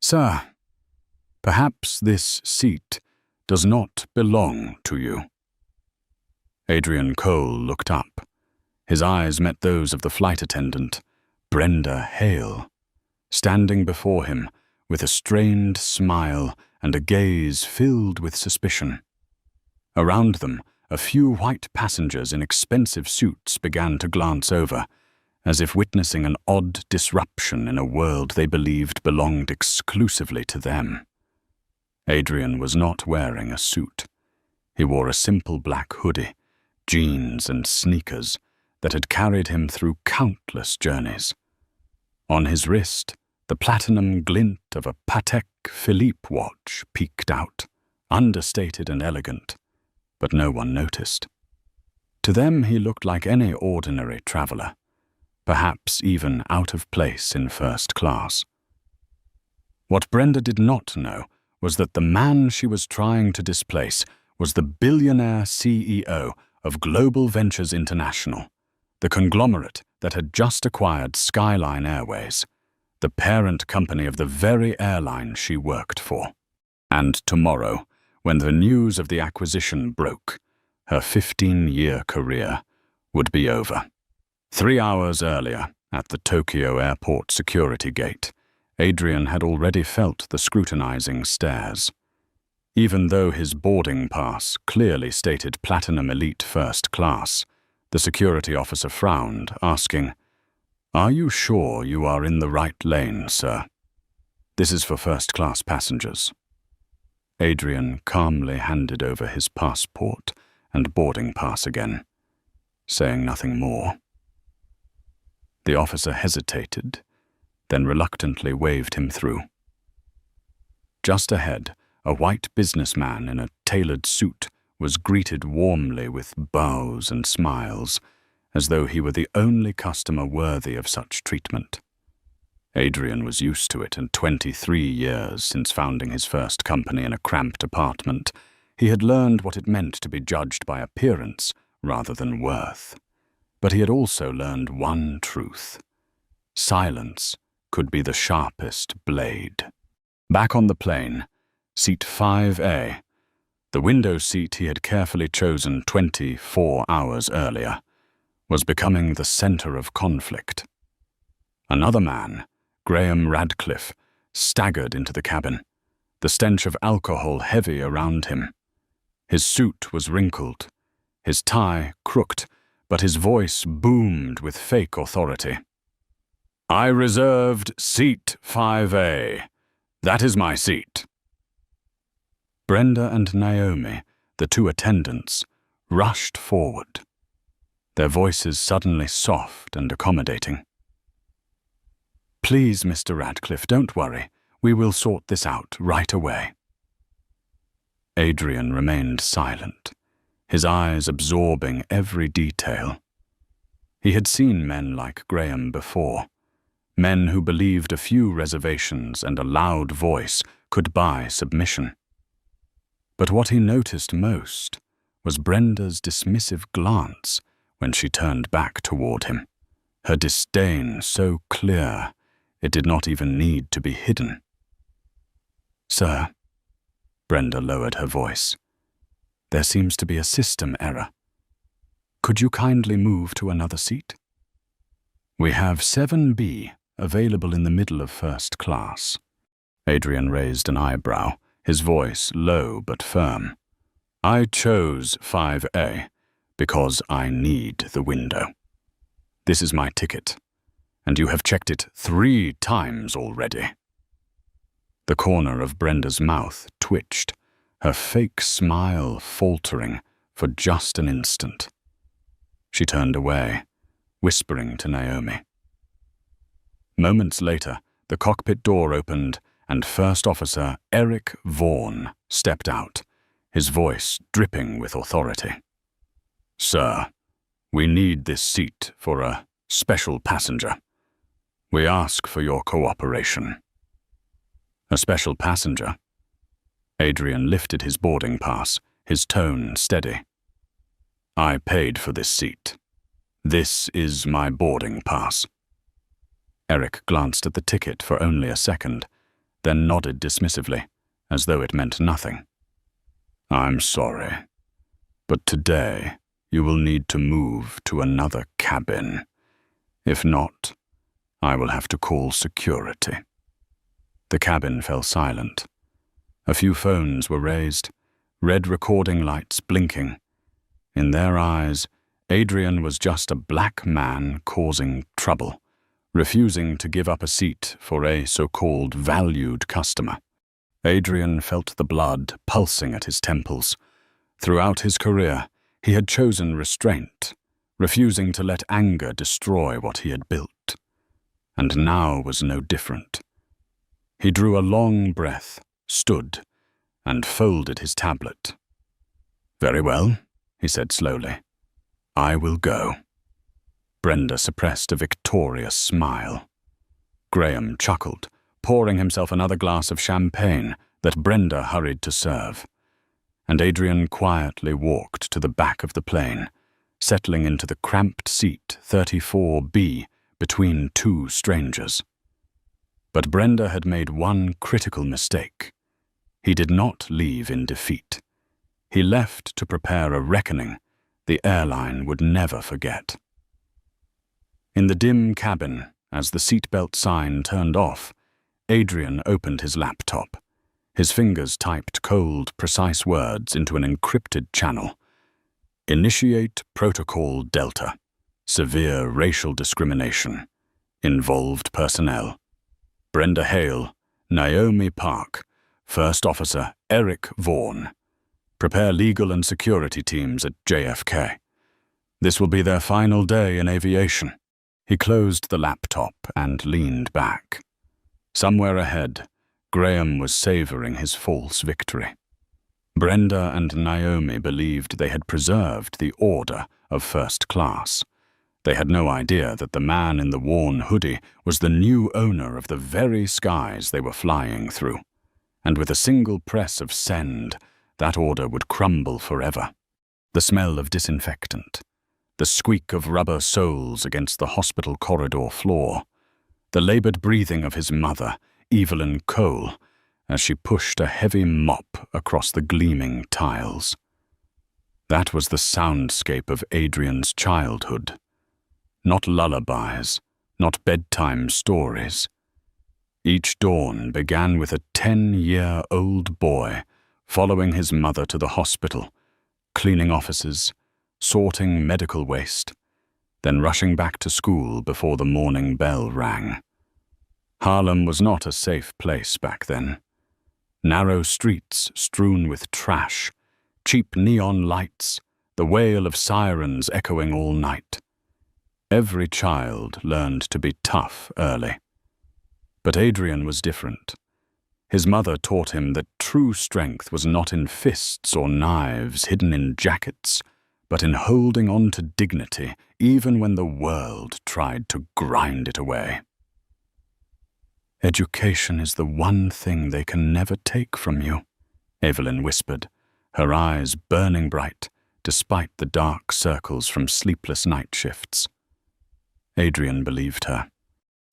Sir, perhaps this seat does not belong to you. Adrien Cole looked up. His eyes met those of the flight attendant, Brenda Hale, standing before him with a strained smile and a gaze filled with suspicion. Around them, a few white passengers in expensive suits began to glance over, as if witnessing an odd disruption in a world they believed belonged exclusively to them. Adrien was not wearing a suit. He wore a simple black hoodie, jeans and sneakers that had carried him through countless journeys. On his wrist, the platinum glint of a Patek Philippe watch peeked out, understated and elegant, but no one noticed. To them he looked like any ordinary traveler, perhaps even out of place in first class. What Brenda did not know was that the man she was trying to displace was the billionaire CEO of Global Ventures International, the conglomerate that had just acquired Skyline Airways, the parent company of the very airline she worked for. And tomorrow, when the news of the acquisition broke, her 15-year career would be over. 3 hours earlier, at the Tokyo airport security gate, Adrien had already felt the scrutinizing stares. Even though his boarding pass clearly stated Platinum Elite First Class, the security officer frowned, asking, "Are you sure you are in the right lane, sir? This is for first-class passengers." Adrien calmly handed over his passport and boarding pass again, saying nothing more. The officer hesitated, then reluctantly waved him through. Just ahead, a white businessman in a tailored suit was greeted warmly with bows and smiles, as though he were the only customer worthy of such treatment. Adrien was used to it in 23 years since founding his first company in a cramped apartment. He had learned what it meant to be judged by appearance rather than worth. But he had also learned one truth: silence could be the sharpest blade. Back on the plane, seat 5A, the window seat he had carefully chosen 24 hours earlier, was becoming the center of conflict. Another man, Graham Radcliffe, staggered into the cabin, the stench of alcohol heavy around him. His suit was wrinkled, his tie crooked, but his voice boomed with fake authority. "I reserved seat 5A. That is my seat." Brenda and Naomi, the two attendants, rushed forward, their voices suddenly soft and accommodating. "Please, Mr. Radcliffe, don't worry. We will sort this out right away." Adrien remained silent, his eyes absorbing every detail. He had seen men like Graham before, men who believed a few reservations and a loud voice could buy submission. But what he noticed most was Brenda's dismissive glance when she turned back toward him, her disdain so clear it did not even need to be hidden. "Sir," Brenda lowered her voice, "there seems to be a system error. Could you kindly move to another seat? We have 7B available in the middle of first class." Adrien raised an eyebrow, his voice low but firm. "I chose 5A because I need the window. This is my ticket, and you have checked it 3 times already." The corner of Brenda's mouth twitched, her fake smile faltering for just an instant. She turned away, whispering to Naomi. Moments later, the cockpit door opened and First Officer Eric Vaughan stepped out, his voice dripping with authority. "Sir, we need this seat for a special passenger. We ask for your cooperation." "A special passenger?" Adrien lifted his boarding pass, his tone steady. "I paid for this seat. This is my boarding pass." Eric glanced at the ticket for only a second, then nodded dismissively, as though it meant nothing. "I'm sorry, but today you will need to move to another cabin. If not, I will have to call security." The cabin fell silent. A few phones were raised, red recording lights blinking. In their eyes, Adrien was just a black man causing trouble, refusing to give up a seat for a so-called valued customer. Adrien felt the blood pulsing at his temples. Throughout his career, he had chosen restraint, refusing to let anger destroy what he had built. And now was no different. He drew a long breath, stood, and folded his tablet. "Very well," he said slowly. "I will go." Brenda suppressed a victorious smile. Graham chuckled, pouring himself another glass of champagne that Brenda hurried to serve. And Adrien quietly walked to the back of the plane, settling into the cramped seat 34B between two strangers. But Brenda had made one critical mistake. He did not leave in defeat. He left to prepare a reckoning the airline would never forget. In the dim cabin, as the seatbelt sign turned off, Adrien opened his laptop. His fingers typed cold, precise words into an encrypted channel. "Initiate Protocol Delta. Severe racial discrimination. Involved personnel. Brenda Hale, Naomi Park, First Officer Eric Vaughan. Prepare legal and security teams at JFK. This will be their final day in aviation." He closed the laptop and leaned back. Somewhere ahead, Graham was savoring his false victory. Brenda and Naomi believed they had preserved the order of first class. They had no idea that the man in the worn hoodie was the new owner of the very skies they were flying through. And with a single press of send, that order would crumble forever. The smell of disinfectant, the squeak of rubber soles against the hospital corridor floor, the labored breathing of his mother, Evelyn Cole, as she pushed a heavy mop across the gleaming tiles. That was the soundscape of Adrien's childhood. Not lullabies, not bedtime stories. Each dawn began with a 10-year-old boy following his mother to the hospital, cleaning offices, sorting medical waste, then rushing back to school before the morning bell rang. Harlem was not a safe place back then. Narrow streets strewn with trash, cheap neon lights, the wail of sirens echoing all night. Every child learned to be tough early. But Adrien was different. His mother taught him that true strength was not in fists or knives hidden in jackets, but in holding on to dignity even when the world tried to grind it away. "Education is the one thing they can never take from you," Evelyn whispered, her eyes burning bright despite the dark circles from sleepless night shifts. Adrien believed her.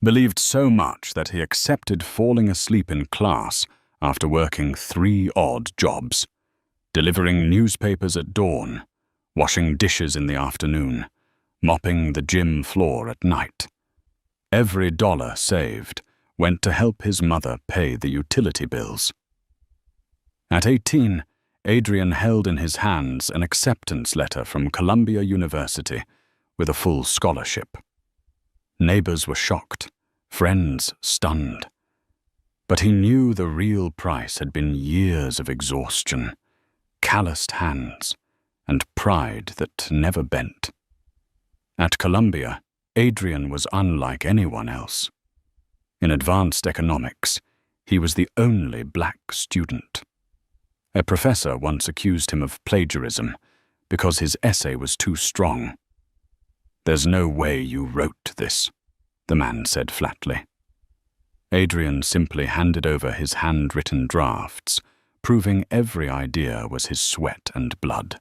Believed so much that he accepted falling asleep in class after working 3 odd jobs, delivering newspapers at dawn, washing dishes in the afternoon, mopping the gym floor at night. Every dollar saved went to help his mother pay the utility bills. At 18, Adrien held in his hands an acceptance letter from Columbia University with a full scholarship. Neighbors were shocked, friends stunned. But he knew the real price had been years of exhaustion, calloused hands, and pride that never bent. At Columbia, Adrien was unlike anyone else. In advanced economics, he was the only black student. A professor once accused him of plagiarism because his essay was too strong. "There's no way you wrote this," the man said flatly. Adrien simply handed over his handwritten drafts, proving every idea was his sweat and blood.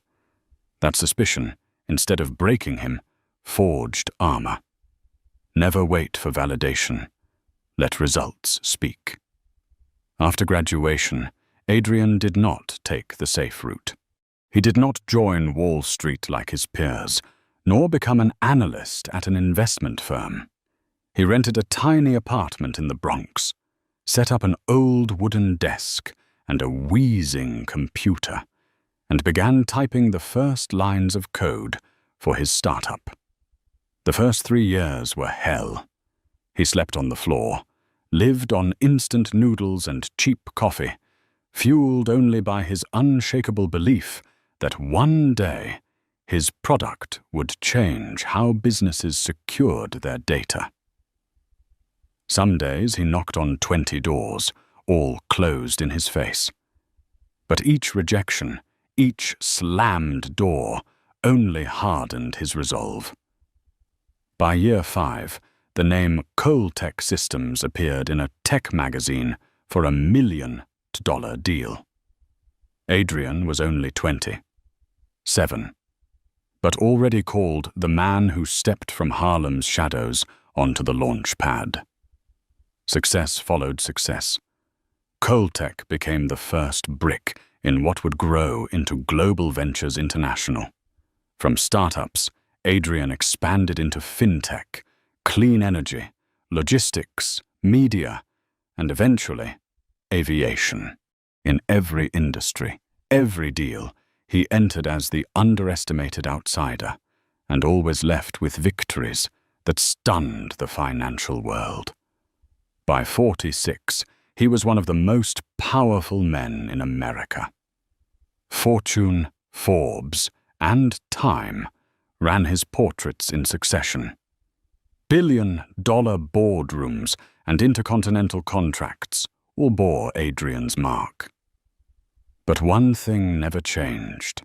That suspicion, instead of breaking him, forged armor. Never wait for validation. Let results speak. After graduation, Adrien did not take the safe route. He did not join Wall Street like his peers, nor become an analyst at an investment firm. He rented a tiny apartment in the Bronx, set up an old wooden desk and a wheezing computer, and began typing the first lines of code for his startup. The first 3 years were hell. He slept on the floor, lived on instant noodles and cheap coffee, fueled only by his unshakable belief that one day his product would change how businesses secured their data. Some days he knocked on 20 doors, all closed in his face. But each rejection, each slammed door, only hardened his resolve. By year 5, the name Tech Systems appeared in a tech magazine for $1 million deal. Adrien was only 27, but already called the man who stepped from Harlem's shadows onto the launch pad. Success followed success. Tech became the first brick in what would grow into Global Ventures International. From startups, Adrien expanded into fintech, clean energy, logistics, media, and eventually, aviation. In every industry, every deal, he entered as the underestimated outsider, and always left with victories that stunned the financial world. By 46, he was one of the most powerful men in America. Fortune, Forbes, and Time ran his portraits in succession. Billion-dollar boardrooms and intercontinental contracts all bore Adrien's mark. But one thing never changed.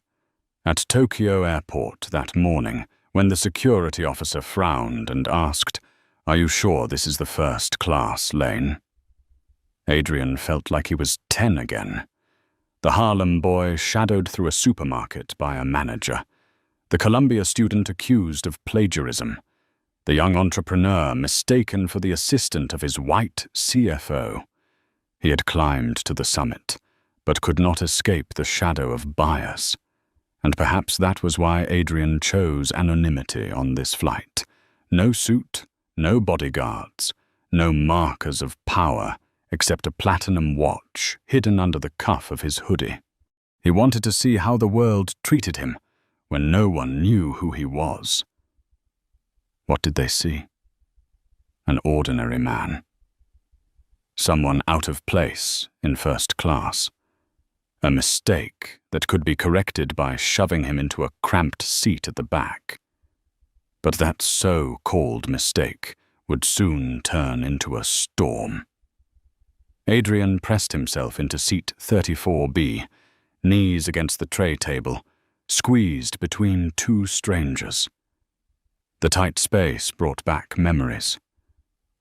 At Tokyo Airport that morning, when the security officer frowned and asked, "Are you sure this is the first-class lane?" Adrien felt like he was 10 again. The Harlem boy shadowed through a supermarket by a manager, the Columbia student accused of plagiarism, the young entrepreneur mistaken for the assistant of his white CFO. He had climbed to the summit, but could not escape the shadow of bias. And perhaps that was why Adrien chose anonymity on this flight. No suit, no bodyguards, no markers of power, except a platinum watch hidden under the cuff of his hoodie. He wanted to see how the world treated him when no one knew who he was. What did they see? An ordinary man. Someone out of place in first class. A mistake that could be corrected by shoving him into a cramped seat at the back. But that so-called mistake would soon turn into a storm. Adrien pressed himself into seat 34B, knees against the tray table, squeezed between two strangers. The tight space brought back memories.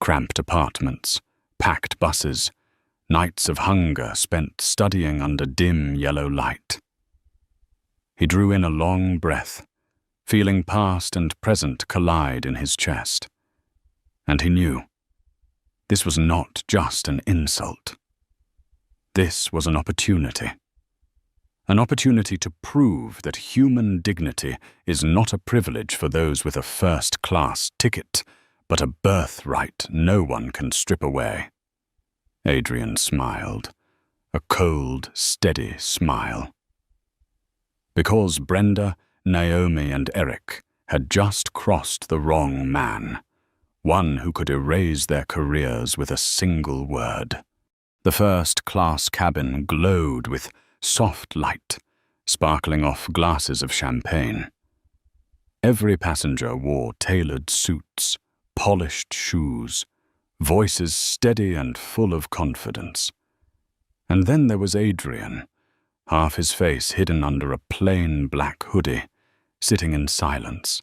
Cramped apartments, packed buses, nights of hunger spent studying under dim yellow light. He drew in a long breath, feeling past and present collide in his chest. And he knew. This was not just an insult. This was an opportunity. An opportunity to prove that human dignity is not a privilege for those with a first-class ticket, but a birthright no one can strip away. Adrien smiled, a cold, steady smile. Because Brenda, Naomi, and Eric had just crossed the wrong man, one who could erase their careers with a single word. The first-class cabin glowed with soft light, sparkling off glasses of champagne. Every passenger wore tailored suits, polished shoes, voices steady and full of confidence. And then there was Adrien, half his face hidden under a plain black hoodie, sitting in silence,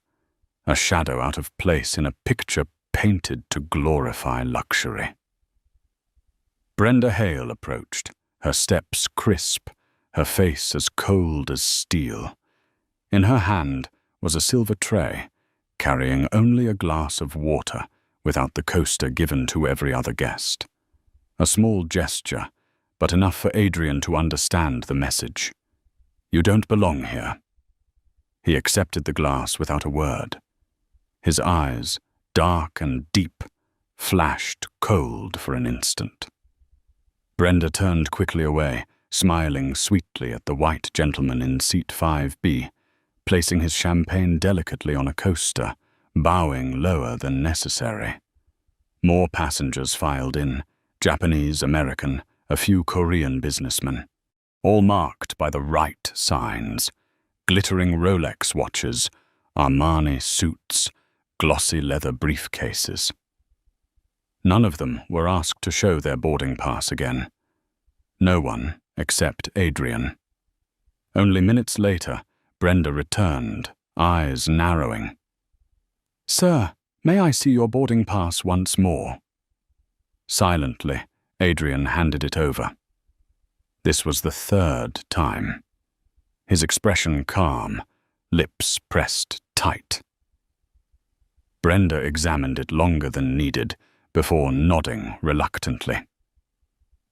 a shadow out of place in a picture painted to glorify luxury. Brenda Hale approached, her steps crisp, her face as cold as steel. In her hand was a silver tray, carrying only a glass of water without the coaster given to every other guest. A small gesture, but enough for Adrien to understand the message. You don't belong here. He accepted the glass without a word. His eyes, dark and deep, flashed cold for an instant. Brenda turned quickly away, smiling sweetly at the white gentleman in seat 5B, placing his champagne delicately on a coaster, bowing lower than necessary. More passengers filed in, Japanese, American, a few Korean businessmen, all marked by the right signs, glittering Rolex watches, Armani suits, glossy leather briefcases. None of them were asked to show their boarding pass again. No one except Adrien. Only minutes later, Brenda returned, eyes narrowing. "Sir, may I see your boarding pass once more?" Silently, Adrien handed it over. This was the third time. His expression calm, lips pressed tight. Brenda examined it longer than needed before nodding reluctantly.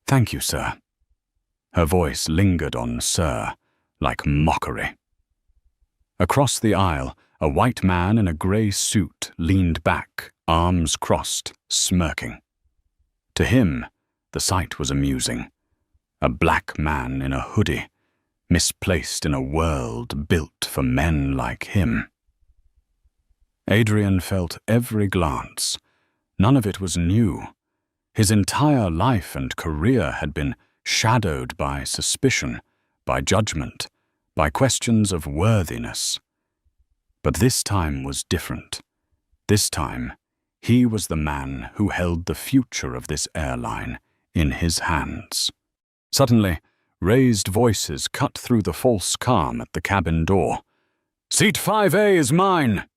"Thank you, sir." Her voice lingered on "sir," like mockery. Across the aisle, a white man in a grey suit leaned back, arms crossed, smirking. To him, the sight was amusing. A black man in a hoodie, misplaced in a world built for men like him. Adrien felt every glance. None of it was new. His entire life and career had been shadowed by suspicion, by judgment, by questions of worthiness. But this time was different. This time, he was the man who held the future of this airline in his hands. Suddenly, raised voices cut through the false calm at the cabin door. "Seat 5A is mine!"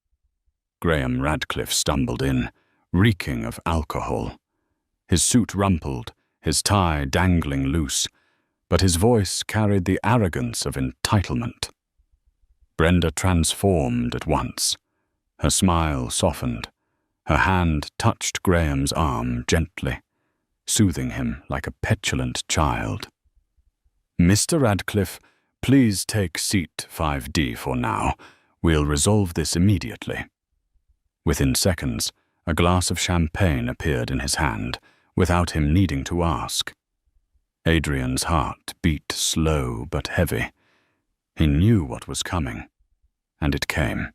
Graham Radcliffe stumbled in, reeking of alcohol. His suit rumpled, his tie dangling loose, but his voice carried the arrogance of entitlement. Brenda transformed at once. Her smile softened. Her hand touched Graham's arm gently, soothing him like a petulant child. "Mr. Radcliffe, please take seat 5D for now. We'll resolve this immediately." Within seconds, a glass of champagne appeared in his hand, without him needing to ask. Adrien's heart beat slow but heavy. He knew what was coming, and it came.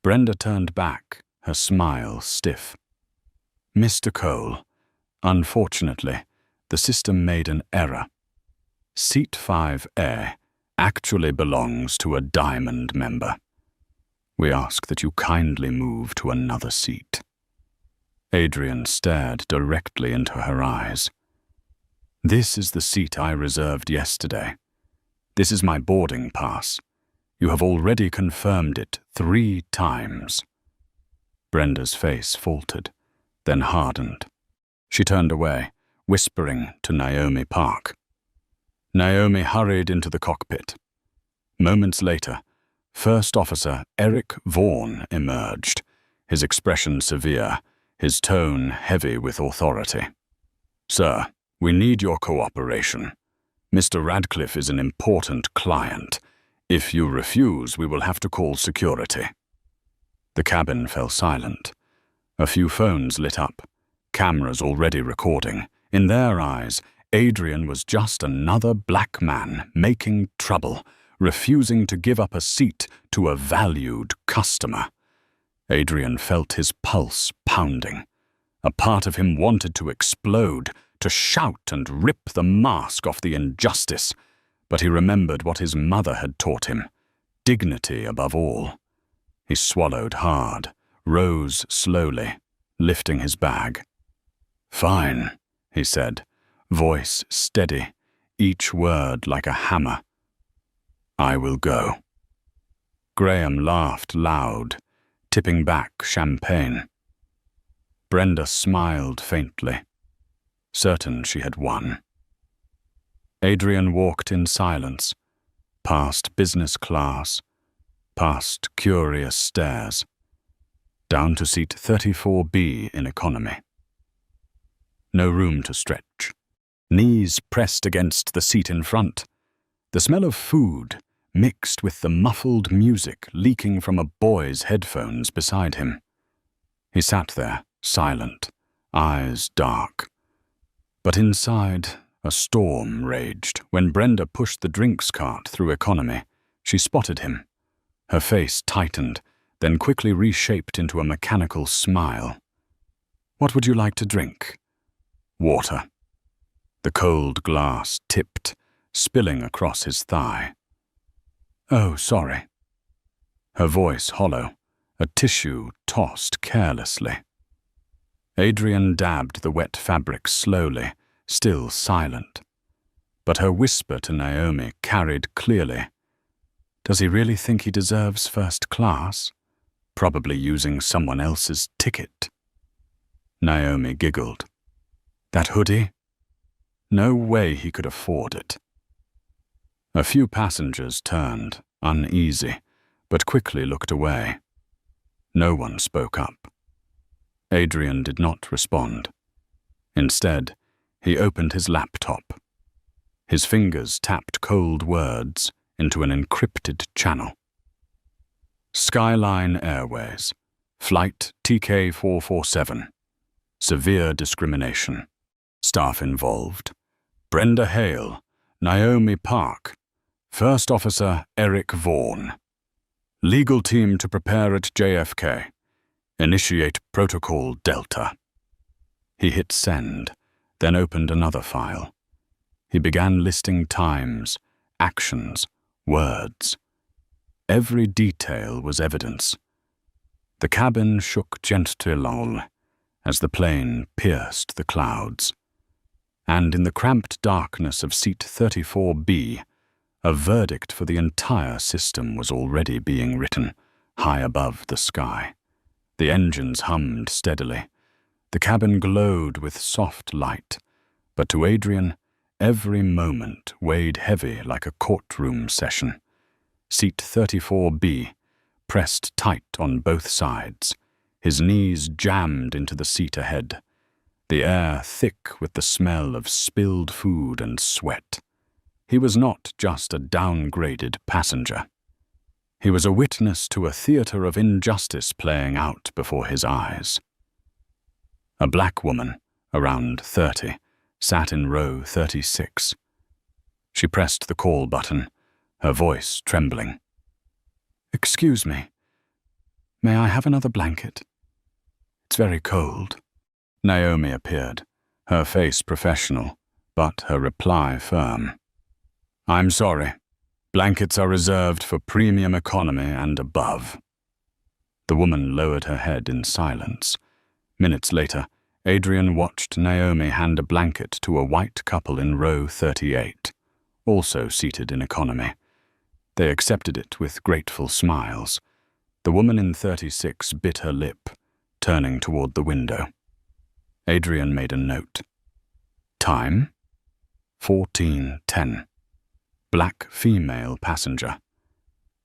Brenda turned back, her smile stiff. "Mr. Cole, unfortunately, the system made an error. Seat 5A actually belongs to a Diamond member. We ask that you kindly move to another seat." Adrien stared directly into her eyes. "This is the seat I reserved yesterday. This is my boarding pass. You have already confirmed it 3 times. Brenda's face faltered, then hardened. She turned away, whispering to Naomi Park. Naomi hurried into the cockpit. Moments later, First Officer Eric Vaughan emerged, his expression severe, his tone heavy with authority. "Sir, we need your cooperation. Mr. Radcliffe is an important client. If you refuse, we will have to call security." The cabin fell silent. A few phones lit up, cameras already recording. In their eyes, Adrien was just another black man making trouble, refusing to give up a seat to a valued customer. Adrien felt his pulse pounding. A part of him wanted to explode, to shout and rip the mask off the injustice, but he remembered what his mother had taught him, dignity above all. He swallowed hard, rose slowly, lifting his bag. "Fine," he said, voice steady, each word like a hammer. "I will go." Graham laughed loud, tipping back champagne. Brenda smiled faintly, certain she had won. Adrien walked in silence, past business class, past curious stares, down to seat 34B in economy. No room to stretch. knees pressed against the seat in front. The smell of food mixed with the muffled music leaking from a boy's headphones beside him. He sat there, silent, eyes dark. But inside, a storm raged. When Brenda pushed the drinks cart through economy, she spotted him. Her face tightened, then quickly reshaped into a mechanical smile. "What would you like to drink?" "Water." The cold glass tipped, spilling across his thigh. "Oh, sorry." Her voice hollow, a tissue tossed carelessly. Adrien dabbed the wet fabric slowly, still silent. But her whisper to Naomi carried clearly. Does he really think he deserves first class? Probably using someone else's ticket. Naomi giggled. That hoodie? No way he could afford it. A few passengers turned, uneasy, but quickly looked away. No one spoke up. Adrien did not respond. Instead, he opened his laptop. His fingers tapped cold words into an encrypted channel. Skyline Airways, Flight TK447. Severe discrimination. Staff involved: Brenda Hale, Naomi Park, First Officer Eric Vaughan. Legal team to prepare at JFK. Initiate Protocol Delta. He hit send, then opened another file. He began listing times, actions, words. Every detail was evidence. The cabin shook gently as the plane pierced the clouds. And in the cramped darkness of seat 34B, a verdict for the entire system was already being written, high above the sky. The engines hummed steadily. The cabin glowed with soft light, but to Adrien, every moment weighed heavy like a courtroom session. Seat 34B, pressed tight on both sides, his knees jammed into the seat ahead, the air thick with the smell of spilled food and sweat. He was not just a downgraded passenger. He was a witness to a theater of injustice playing out before his eyes. A black woman, around 30, sat in row 36. She pressed the call button, her voice trembling. "Excuse me. May I have another blanket? It's very cold." Naomi appeared, her face professional, but her reply firm. "I'm sorry. Blankets are reserved for premium economy and above." The woman lowered her head in silence. Minutes later, Adrien watched Naomi hand a blanket to a white couple in row 38, also seated in economy. They accepted it with grateful smiles. The woman in 36 bit her lip, turning toward the window. Adrien made a note. Time? 14:10. Black female passenger.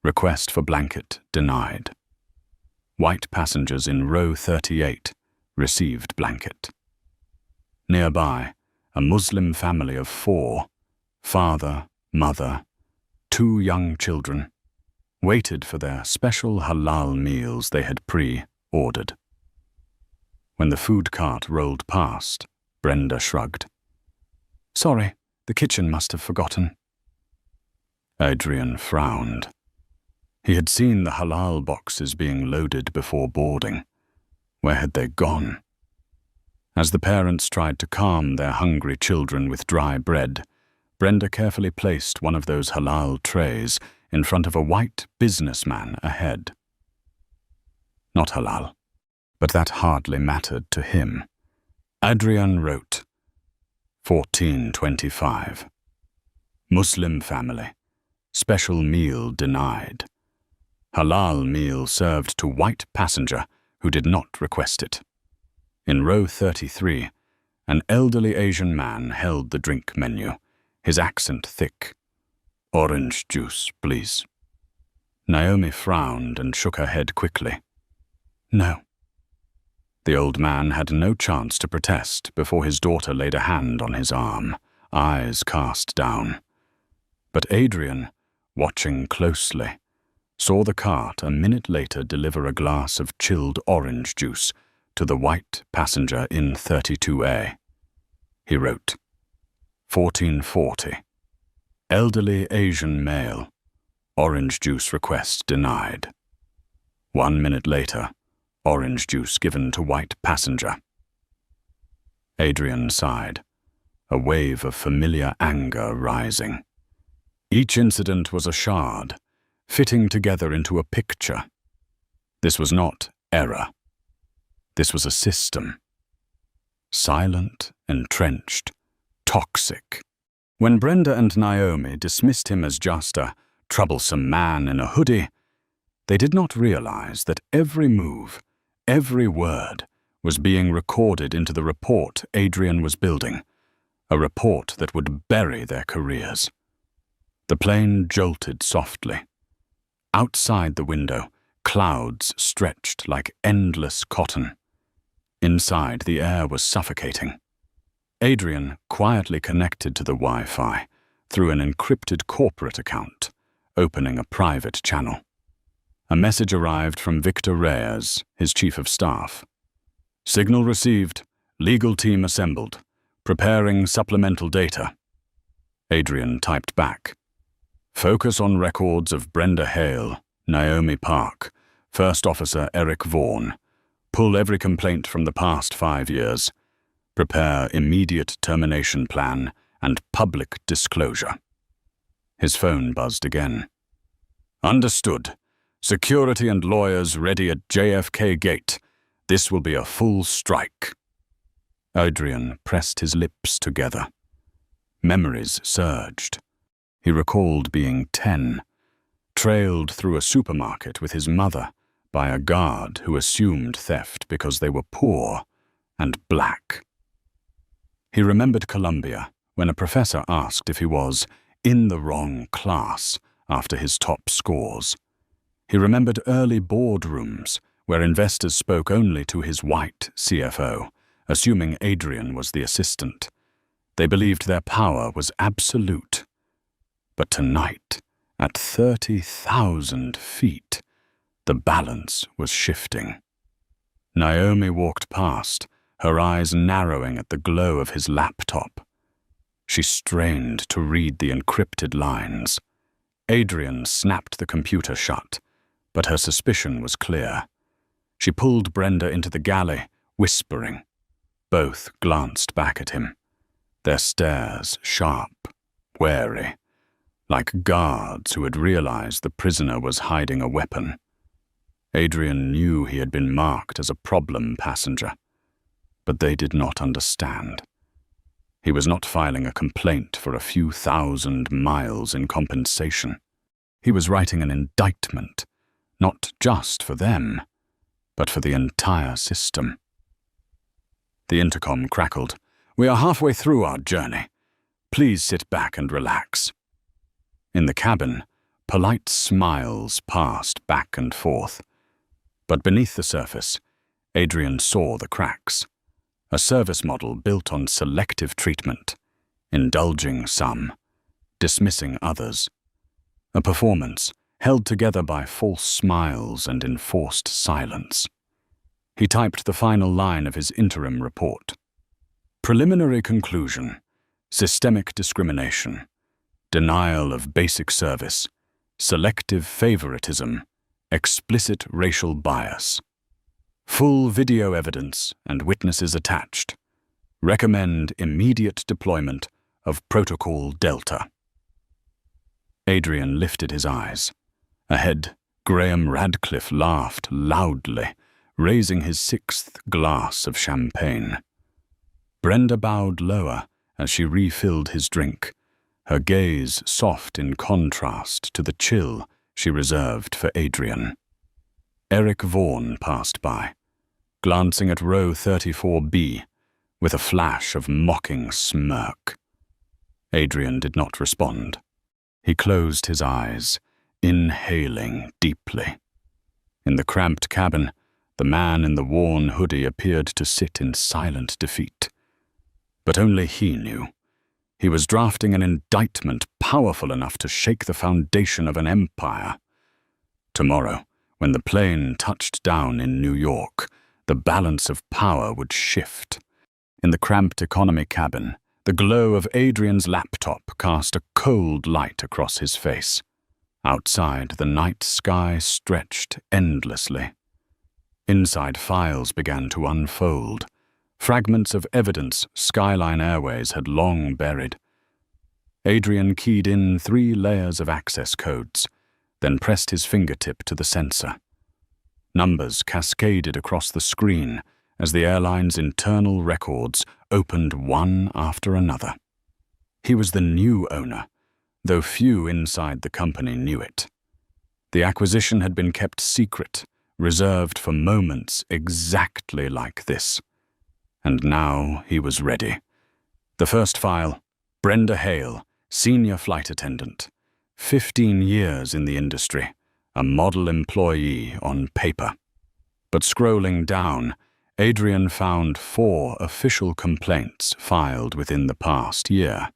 Request for blanket denied. White passengers in row 38 received blanket. Nearby, a Muslim family of 4, father, mother, 2 young children, waited for their special halal meals they had pre-ordered. When the food cart rolled past, Brenda shrugged. "Sorry, the kitchen must have forgotten." Adrien frowned. He had seen the halal boxes being loaded before boarding. Where had they gone? As the parents tried to calm their hungry children with dry bread, Brenda carefully placed one of those halal trays in front of a white businessman ahead. Not halal, but that hardly mattered to him. Adrien wrote, 14:25. Muslim family. Special meal denied. Halal meal served to white passenger who did not request it. In row 33, an elderly Asian man held the drink menu, his accent thick. "Orange juice, please." Naomi frowned and shook her head quickly. "No." The old man had no chance to protest before his daughter laid a hand on his arm. eyes cast down. But Adrien, watching closely, saw the cart a minute later deliver a glass of chilled orange juice to the white passenger in 32A. He wrote, 1440. Elderly Asian male. Orange juice request denied. 1 minute later, orange juice given to white passenger. Adrien sighed, a wave of familiar anger rising. Each incident was a shard, fitting together into a picture. This was not error. This was a system. Silent, entrenched, toxic. When Brenda and Naomi dismissed him as just a troublesome man in a hoodie, they did not realize that every move, every word, was being recorded into the report Adrien was building, a report that would bury their careers. The plane jolted softly. Outside the window, clouds stretched like endless cotton. Inside, the air was suffocating. Adrien quietly connected to the Wi-Fi through an encrypted corporate account, opening a private channel. A message arrived from Victor Reyes, his chief of staff. Signal received. Legal team assembled. Preparing supplemental data. Adrien typed back. Focus on records of Brenda Hale, Naomi Park, First Officer Eric Vaughan. Pull every complaint from the past 5 years. Prepare immediate termination plan and public disclosure. His phone buzzed again. Understood. Security and lawyers ready at JFK Gate. This will be a full strike. Adrien pressed his lips together. Memories surged. He recalled being 10, trailed through a supermarket with his mother by a guard who assumed theft because they were poor and black. He remembered Columbia when a professor asked if he was in the wrong class after his top scores. He remembered early boardrooms where investors spoke only to his white CFO, assuming Adrien was the assistant. They believed their power was absolute. But tonight, at 30,000 feet, the balance was shifting. Naomi walked past, her eyes narrowing at the glow of his laptop. She strained to read the encrypted lines. Adrien snapped the computer shut, but her suspicion was clear. She pulled Brenda into the galley, whispering. Both glanced back at him, their stares sharp, wary, like guards who had realized the prisoner was hiding a weapon. Adrien knew he had been marked as a problem passenger, but they did not understand. He was not filing a complaint for a few thousand miles in compensation. He was writing an indictment, not just for them, but for the entire system. The intercom crackled. We are halfway through our journey. Please sit back and relax. In the cabin, polite smiles passed back and forth. But beneath the surface, Adrien saw the cracks. A service model built on selective treatment, indulging some, dismissing others. A performance held together by false smiles and enforced silence. He typed the final line of his interim report. Preliminary conclusion: systemic discrimination, denial of basic service, selective favoritism, explicit racial bias. Full video evidence and witnesses attached. Recommend immediate deployment of Protocol Delta. Adrien lifted his eyes. Ahead, Graham Radcliffe laughed loudly, raising his 6th glass of champagne. Brenda bowed lower as she refilled his drink, her gaze soft in contrast to the chill she reserved for Adrien. Eric Vaughan passed by, glancing at row 34B with a flash of mocking smirk. Adrien did not respond. He closed his eyes, inhaling deeply. In the cramped cabin, the man in the worn hoodie appeared to sit in silent defeat. But only he knew. He was drafting an indictment powerful enough to shake the foundation of an empire. Tomorrow, when the plane touched down in New York, the balance of power would shift. In the cramped economy cabin, the glow of Adrien's laptop cast a cold light across his face. Outside, the night sky stretched endlessly. Inside, files began to unfold. Fragments of evidence Skyline Airways had long buried. Adrien keyed in 3 layers of access codes, then pressed his fingertip to the sensor. Numbers cascaded across the screen as the airline's internal records opened one after another. He was the new owner, though few inside the company knew it. The acquisition had been kept secret, reserved for moments exactly like this. And now he was ready. The first file, Brenda Hale, senior flight attendant, 15 years in the industry, a model employee on paper. But scrolling down, Adrien found 4 official complaints filed within the past year.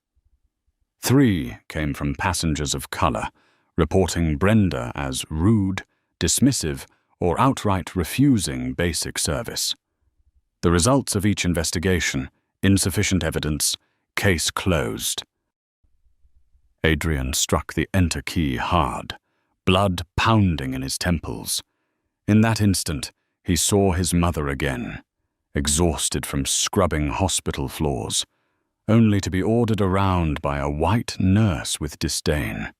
3 came from passengers of color, reporting Brenda as rude, dismissive, or outright refusing basic service. The results of each investigation: insufficient evidence, case closed. Adrien struck the enter key hard, blood pounding in his temples. In that instant, he saw his mother again, exhausted from scrubbing hospital floors, only to be ordered around by a white nurse with disdain.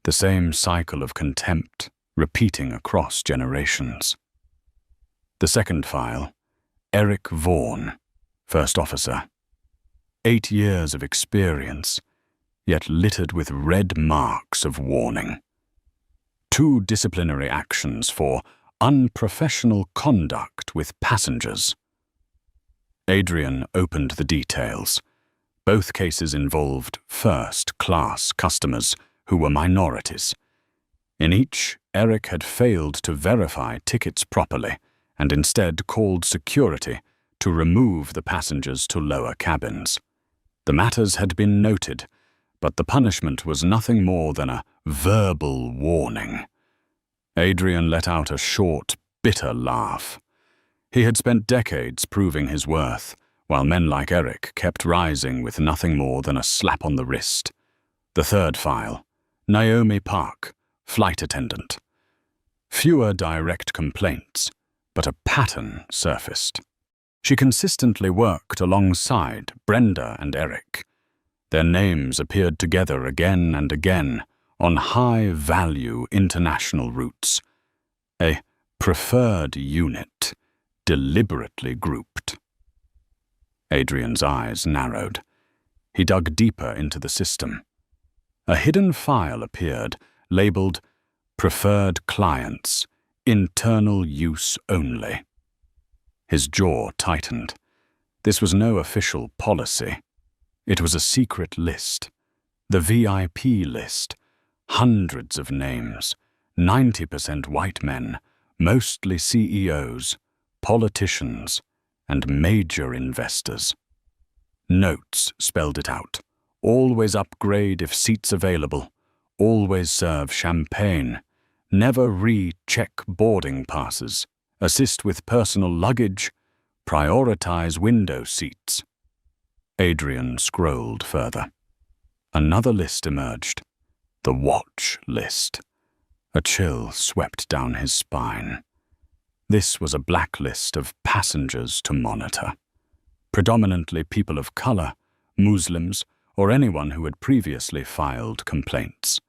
The same cycle of contempt, repeating across generations. The second file, Eric Vaughan, first officer. 8 years of experience, yet littered with red marks of warning. 2 disciplinary actions for unprofessional conduct with passengers. Adrien opened the details. Both cases involved first-class customers who were minorities. In each, Eric had failed to verify tickets properly and instead called security to remove the passengers to lower cabins. The matters had been noted, but the punishment was nothing more than a verbal warning. Adrien let out a short, bitter laugh. He had spent decades proving his worth, while men like Eric kept rising with nothing more than a slap on the wrist. The third file, Naomi Park, flight attendant. Fewer direct complaints, but a pattern surfaced. She consistently worked alongside Brenda and Eric. Their names appeared together again and again on high-value international routes. A preferred unit, deliberately grouped. Adrien's eyes narrowed. He dug deeper into the system. A hidden file appeared, labeled Preferred Clients, Internal Use Only. His jaw tightened. This was no official policy. It was a secret list. The VIP list. Hundreds of names. 90% white men, mostly CEOs, politicians, and major investors. Notes spelled it out. Always upgrade if seats available. Always serve champagne. Never recheck boarding passes. Assist with personal luggage. Prioritize window seats. Adrien scrolled further. Another list emerged. The watch list. A chill swept down his spine. This was a blacklist of passengers to monitor. Predominantly people of color, Muslims, or anyone who had previously filed complaints.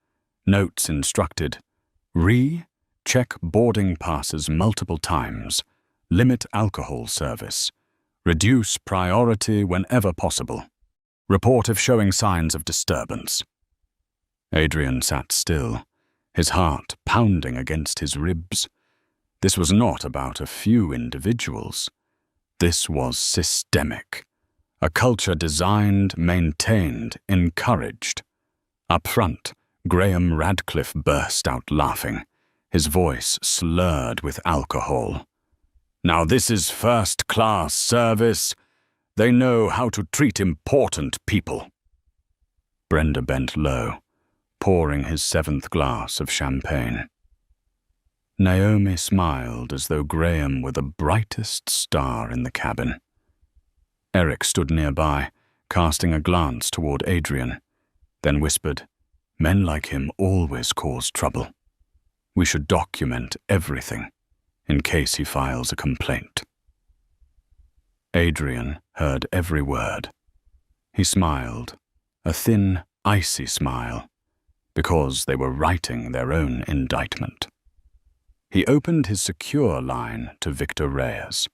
Notes instructed: check boarding passes multiple times, limit alcohol service, reduce priority whenever possible, report if showing signs of disturbance. Adrien sat still, his heart pounding against his ribs. This was not about a few individuals. This was systemic. A culture designed, maintained, encouraged. Up front, Graham Radcliffe burst out laughing, his voice slurred with alcohol. Now this is first-class service. They know how to treat important people. Brenda bent low, pouring his 7th glass of champagne. Naomi smiled as though Graham were the brightest star in the cabin. Eric stood nearby, casting a glance toward Adrien, then whispered, "Men like him always cause trouble. We should document everything, in case he files a complaint." Adrien heard every word. He smiled, a thin, icy smile, because they were writing their own indictment. He opened his secure line to Victor Reyes.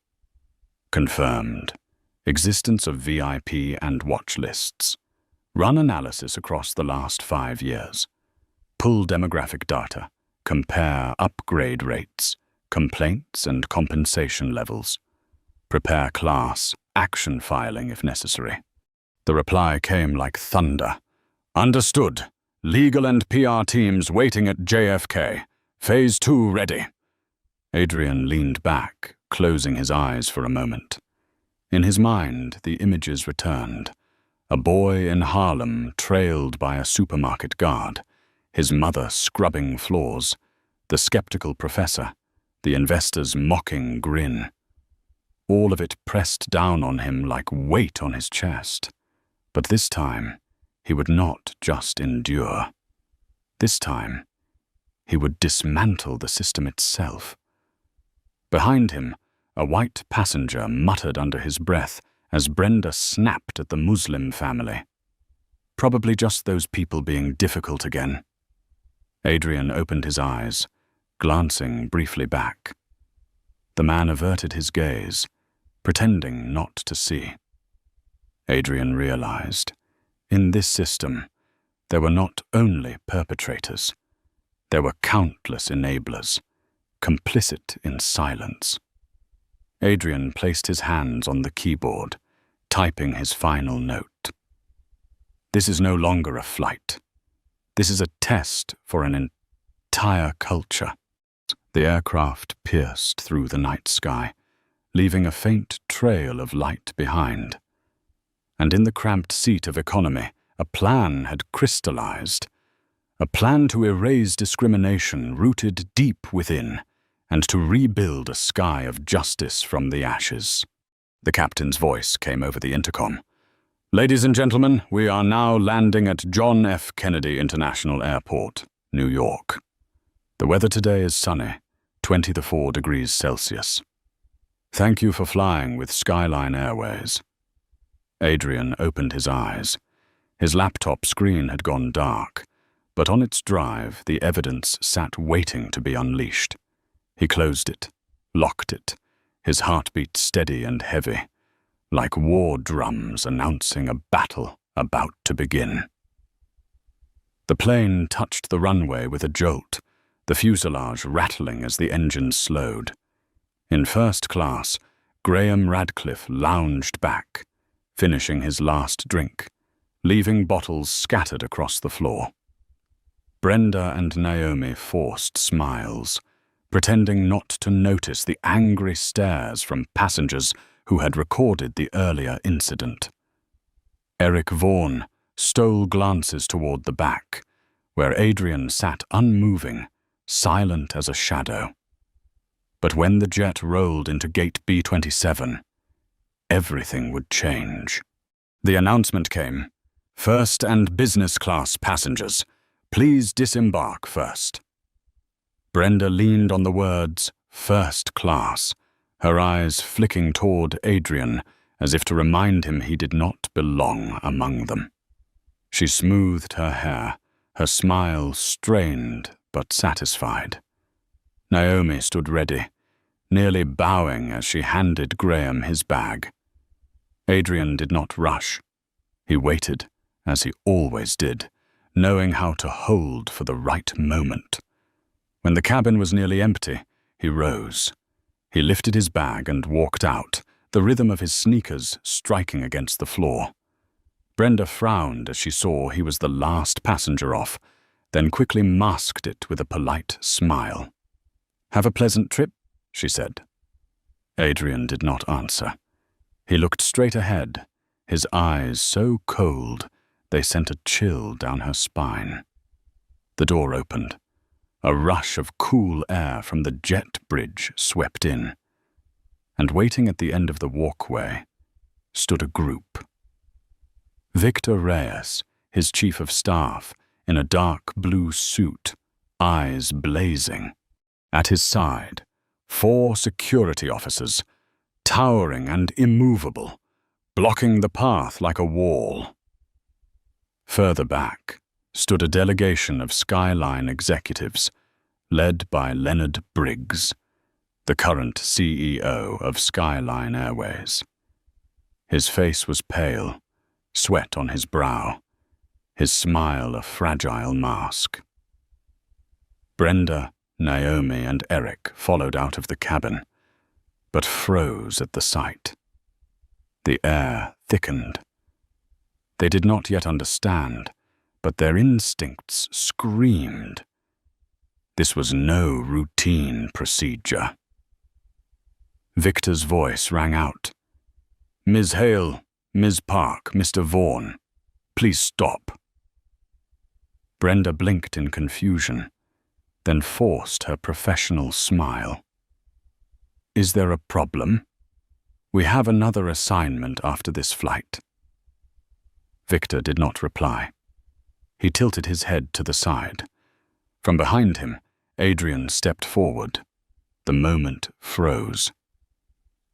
Confirmed. Existence of VIP and watch lists. Run analysis across the last 5 years. Pull demographic data. Compare upgrade rates, complaints and compensation levels. Prepare class action filing if necessary. The reply came like thunder. Understood. Legal and PR teams waiting at JFK. Phase 2 ready. Adrien leaned back, closing his eyes for a moment. In his mind, the images returned. A boy in Harlem trailed by a supermarket guard, his mother scrubbing floors, the skeptical professor, the investor's mocking grin. All of it pressed down on him like weight on his chest. But this time, he would not just endure. This time, he would dismantle the system itself. Behind him, a white passenger muttered under his breath as Brenda snapped at the Muslim family. Probably just those people being difficult again. Adrien opened his eyes, glancing briefly back. The man averted his gaze, pretending not to see. Adrien realized, in this system, there were not only perpetrators. There were countless enablers, complicit in silence. Adrien placed his hands on the keyboard, typing his final note. This is no longer a flight. This is a test for an entire culture. The aircraft pierced through the night sky, leaving a faint trail of light behind. And in the cramped seat of economy, a plan had crystallized. A plan to erase discrimination rooted deep within, and to rebuild a sky of justice from the ashes. The captain's voice came over the intercom. Ladies and gentlemen, we are now landing at John F. Kennedy International Airport, New York. The weather today is sunny, 24 degrees Celsius. Thank you for flying with Skyline Airways. Adrien opened his eyes. His laptop screen had gone dark, but on its drive the evidence sat waiting to be unleashed. He closed it, locked it, his heartbeat steady and heavy, like war drums announcing a battle about to begin. The plane touched the runway with a jolt, the fuselage rattling as the engine slowed. In first class, Graham Radcliffe lounged back, finishing his last drink, leaving bottles scattered across the floor. Brenda and Naomi forced smiles, pretending not to notice the angry stares from passengers who had recorded the earlier incident. Eric Vaughan stole glances toward the back, where Adrien sat unmoving, silent as a shadow. But when the jet rolled into gate B-27, everything would change. The announcement came, "First and business class passengers, please disembark first." Brenda leaned on the words, "first class," her eyes flicking toward Adrien as if to remind him he did not belong among them. She smoothed her hair, her smile strained but satisfied. Naomi stood ready, nearly bowing as she handed Graham his bag. Adrien did not rush. He waited, as he always did, knowing how to hold for the right moment. When the cabin was nearly empty, he rose. He lifted his bag and walked out, the rhythm of his sneakers striking against the floor. Brenda frowned as she saw he was the last passenger off, then quickly masked it with a polite smile. "Have a pleasant trip," she said. Adrien did not answer. He looked straight ahead, his eyes so cold They sent a chill down her spine. The door opened. A rush of cool air from the jet bridge swept in. And waiting at the end of the walkway stood a group. Victor Reyes, his chief of staff, in a dark blue suit, eyes blazing. At his side, 4 security officers, towering and immovable, blocking the path like a wall. Further back stood a delegation of Skyline executives, led by Leonard Briggs, the current CEO of Skyline Airways. His face was pale, sweat on his brow, his smile a fragile mask. Brenda, Naomi, and Eric followed out of the cabin, but froze at the sight. The air thickened. They did not yet understand, but their instincts screamed. This was no routine procedure. Victor's voice rang out. "Ms. Hale, Ms. Park, Mr. Vaughan, please stop." Brenda blinked in confusion, then forced her professional smile. "Is there a problem? We have another assignment after this flight." Victor did not reply. He tilted his head to the side. From behind him, Adrien stepped forward. The moment froze.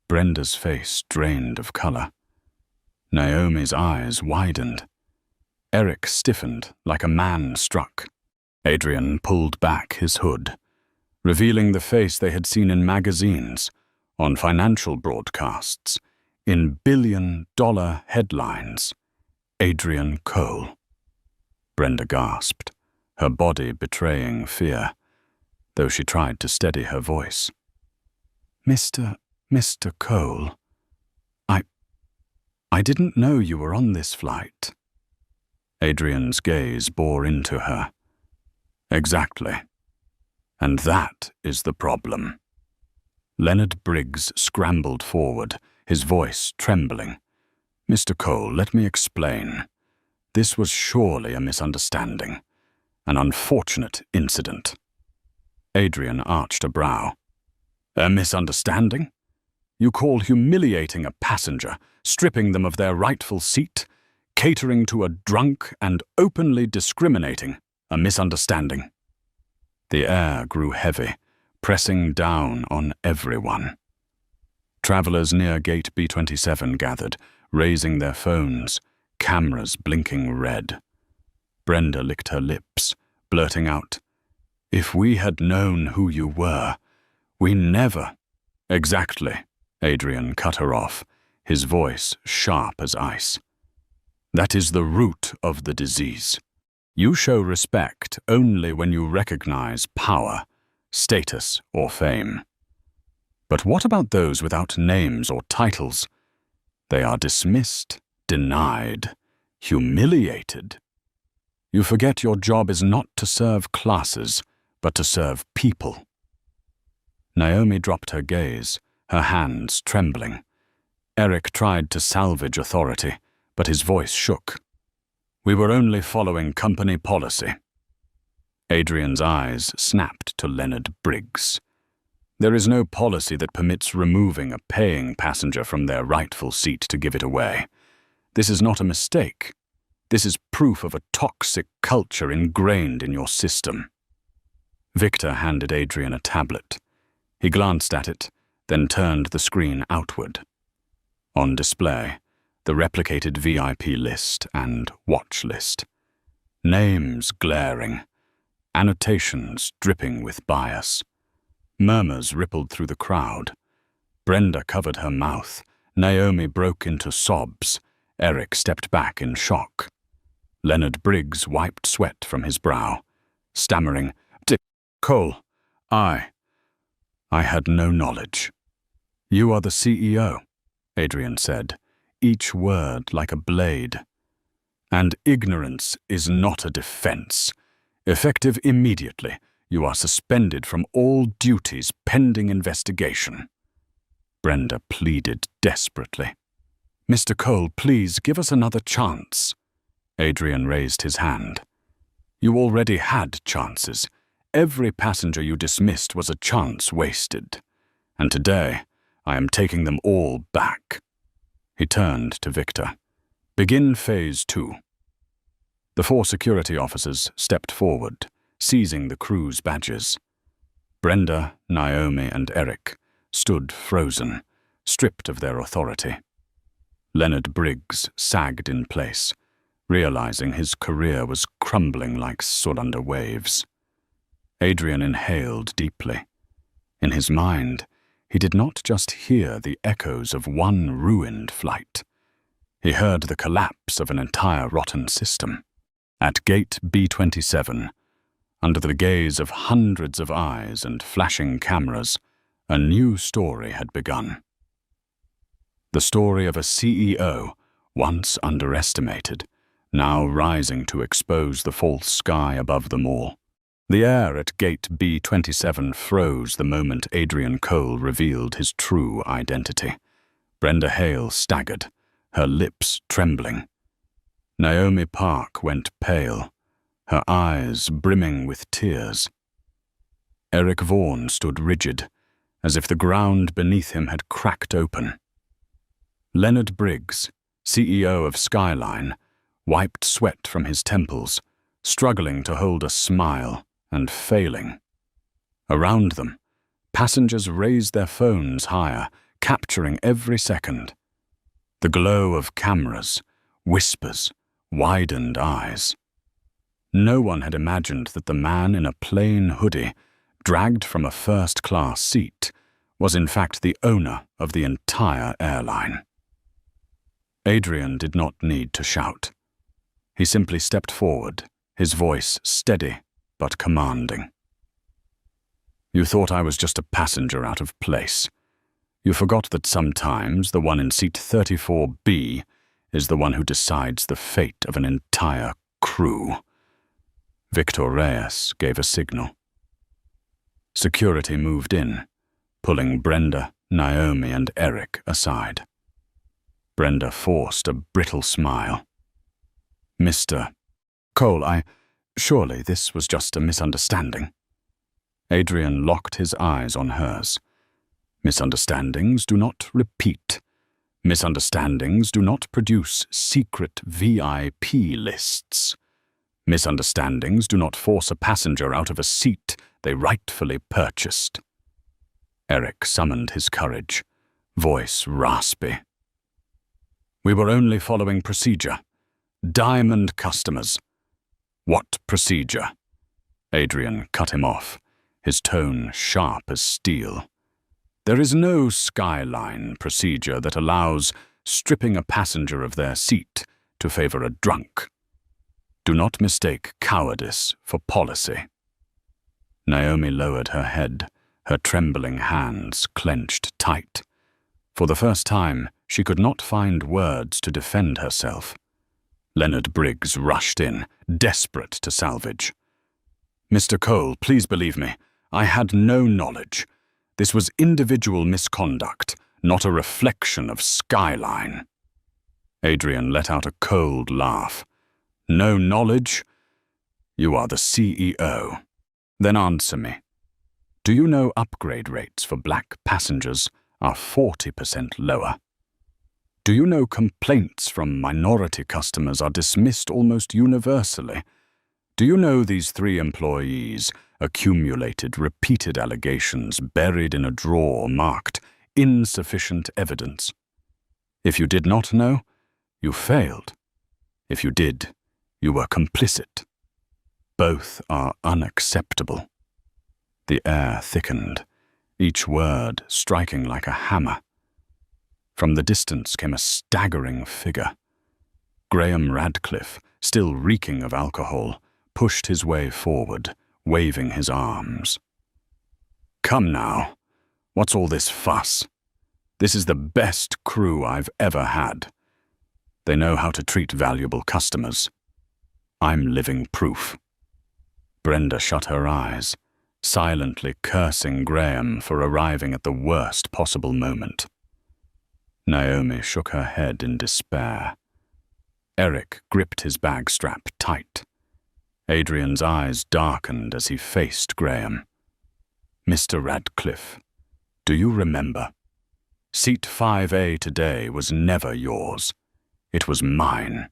Brenda's face drained of color. Naomi's eyes widened. Eric stiffened like a man struck. Adrien pulled back his hood, revealing the face they had seen in magazines, on financial broadcasts, in billion-dollar headlines. Adrien Cole. Brenda gasped, her body betraying fear, though she tried to steady her voice. Mr. Cole, I didn't know you were on this flight." Adrien's gaze bore into her. "Exactly. And that is the problem." Leonard Briggs scrambled forward, his voice trembling. "Mr. Cole, let me explain. This was surely a misunderstanding, an unfortunate incident." Adrien arched a brow. "A misunderstanding? You call humiliating a passenger, stripping them of their rightful seat, catering to a drunk and openly discriminating, a misunderstanding?" The air grew heavy, pressing down on everyone. Travelers near Gate B27 gathered, raising their phones, cameras blinking red. Brenda licked her lips, blurting out, "If we had known who you were, we never—" "Exactly," Adrien cut her off, his voice sharp as ice. "That is the root of the disease. You show respect only when you recognize power, status, or fame. But what about those without names or titles? They are dismissed, denied, humiliated. You forget your job is not to serve classes, but to serve people." Naomi dropped her gaze, her hands trembling. Eric tried to salvage authority, but his voice shook. "We were only following company policy." Adrien's eyes snapped to Leonard Briggs. "There is no policy that permits removing a paying passenger from their rightful seat to give it away. This is not a mistake. This is proof of a toxic culture ingrained in your system." Victor handed Adrien a tablet. He glanced at it, then turned the screen outward. On display, the replicated VIP list and watch list. Names glaring, annotations dripping with bias. Murmurs rippled through the crowd. Brenda covered her mouth. Naomi broke into sobs. Eric stepped back in shock. Leonard Briggs wiped sweat from his brow, stammering, "Cole, I had no knowledge." "You are the CEO," Adrien said, each word like a blade. "And ignorance is not a defense. Effective immediately, you are suspended from all duties pending investigation." Brenda pleaded desperately. "Mr. Cole, please give us another chance." Adrien raised his hand. You already had chances. Every passenger you dismissed was a chance wasted. And today, I am taking them all back. He turned to Victor. Begin phase 2. The 4 security officers stepped forward, seizing the crew's badges. Brenda, Naomi, and Eric stood frozen, stripped of their authority. Leonard Briggs sagged in place, realizing his career was crumbling like soot under waves. Adrien inhaled deeply. In his mind, he did not just hear the echoes of one ruined flight. He heard the collapse of an entire rotten system. At gate B27, under the gaze of hundreds of eyes and flashing cameras, a new story had begun. The story of a CEO, once underestimated, now rising to expose the false sky above them all. The air at gate B27 froze the moment Adrien Cole revealed his true identity. Brenda Hale staggered, her lips trembling. Naomi Park went pale, her eyes brimming with tears. Eric Vaughan stood rigid, as if the ground beneath him had cracked open. Leonard Briggs, CEO of Skyline, wiped sweat from his temples, struggling to hold a smile and failing. Around them, passengers raised their phones higher, capturing every second. The glow of cameras, whispers, widened eyes. No one had imagined that the man in a plain hoodie, dragged from a first-class seat, was in fact the owner of the entire airline. Adrien did not need to shout. He simply stepped forward, his voice steady but commanding. You thought I was just a passenger out of place. You forgot that sometimes the one in seat 34B is the one who decides the fate of an entire crew. Victor Reyes gave a signal. Security moved in, pulling Brenda, Naomi, and Eric aside. Brenda forced a brittle smile. Mr. Cole, surely this was just a misunderstanding. Adrien locked his eyes on hers. Misunderstandings do not repeat. Misunderstandings do not produce secret VIP lists. Misunderstandings do not force a passenger out of a seat they rightfully purchased. Eric summoned his courage, voice raspy. We were only following procedure. Diamond customers. What procedure? Adrien cut him off, his tone sharp as steel. There is no Skyline procedure that allows stripping a passenger of their seat to favor a drunk. Do not mistake cowardice for policy. Naomi lowered her head, her trembling hands clenched tight. For the first time, she could not find words to defend herself. Leonard Briggs rushed in, desperate to salvage. Mr. Cole, please believe me, I had no knowledge. This was individual misconduct, not a reflection of Skyline. Adrien let out a cold laugh. No knowledge? You are the CEO. Then answer me. Do you know upgrade rates for black passengers are 40% lower? Do you know complaints from minority customers are dismissed almost universally? Do you know these 3 employees accumulated repeated allegations buried in a drawer marked insufficient evidence? If you did not know, you failed. If you did, you were complicit. Both are unacceptable. The air thickened, each word striking like a hammer. From the distance came a staggering figure. Graham Radcliffe, still reeking of alcohol, pushed his way forward, waving his arms. Come now, what's all this fuss? This is the best crew I've ever had. They know how to treat valuable customers. I'm living proof. Brenda shut her eyes, silently cursing Graham for arriving at the worst possible moment. Naomi shook her head in despair. Eric gripped his bag strap tight. Adrien's eyes darkened as he faced Graham. "Mr. Radcliffe, do you remember? Seat 5A today was never yours. It was mine,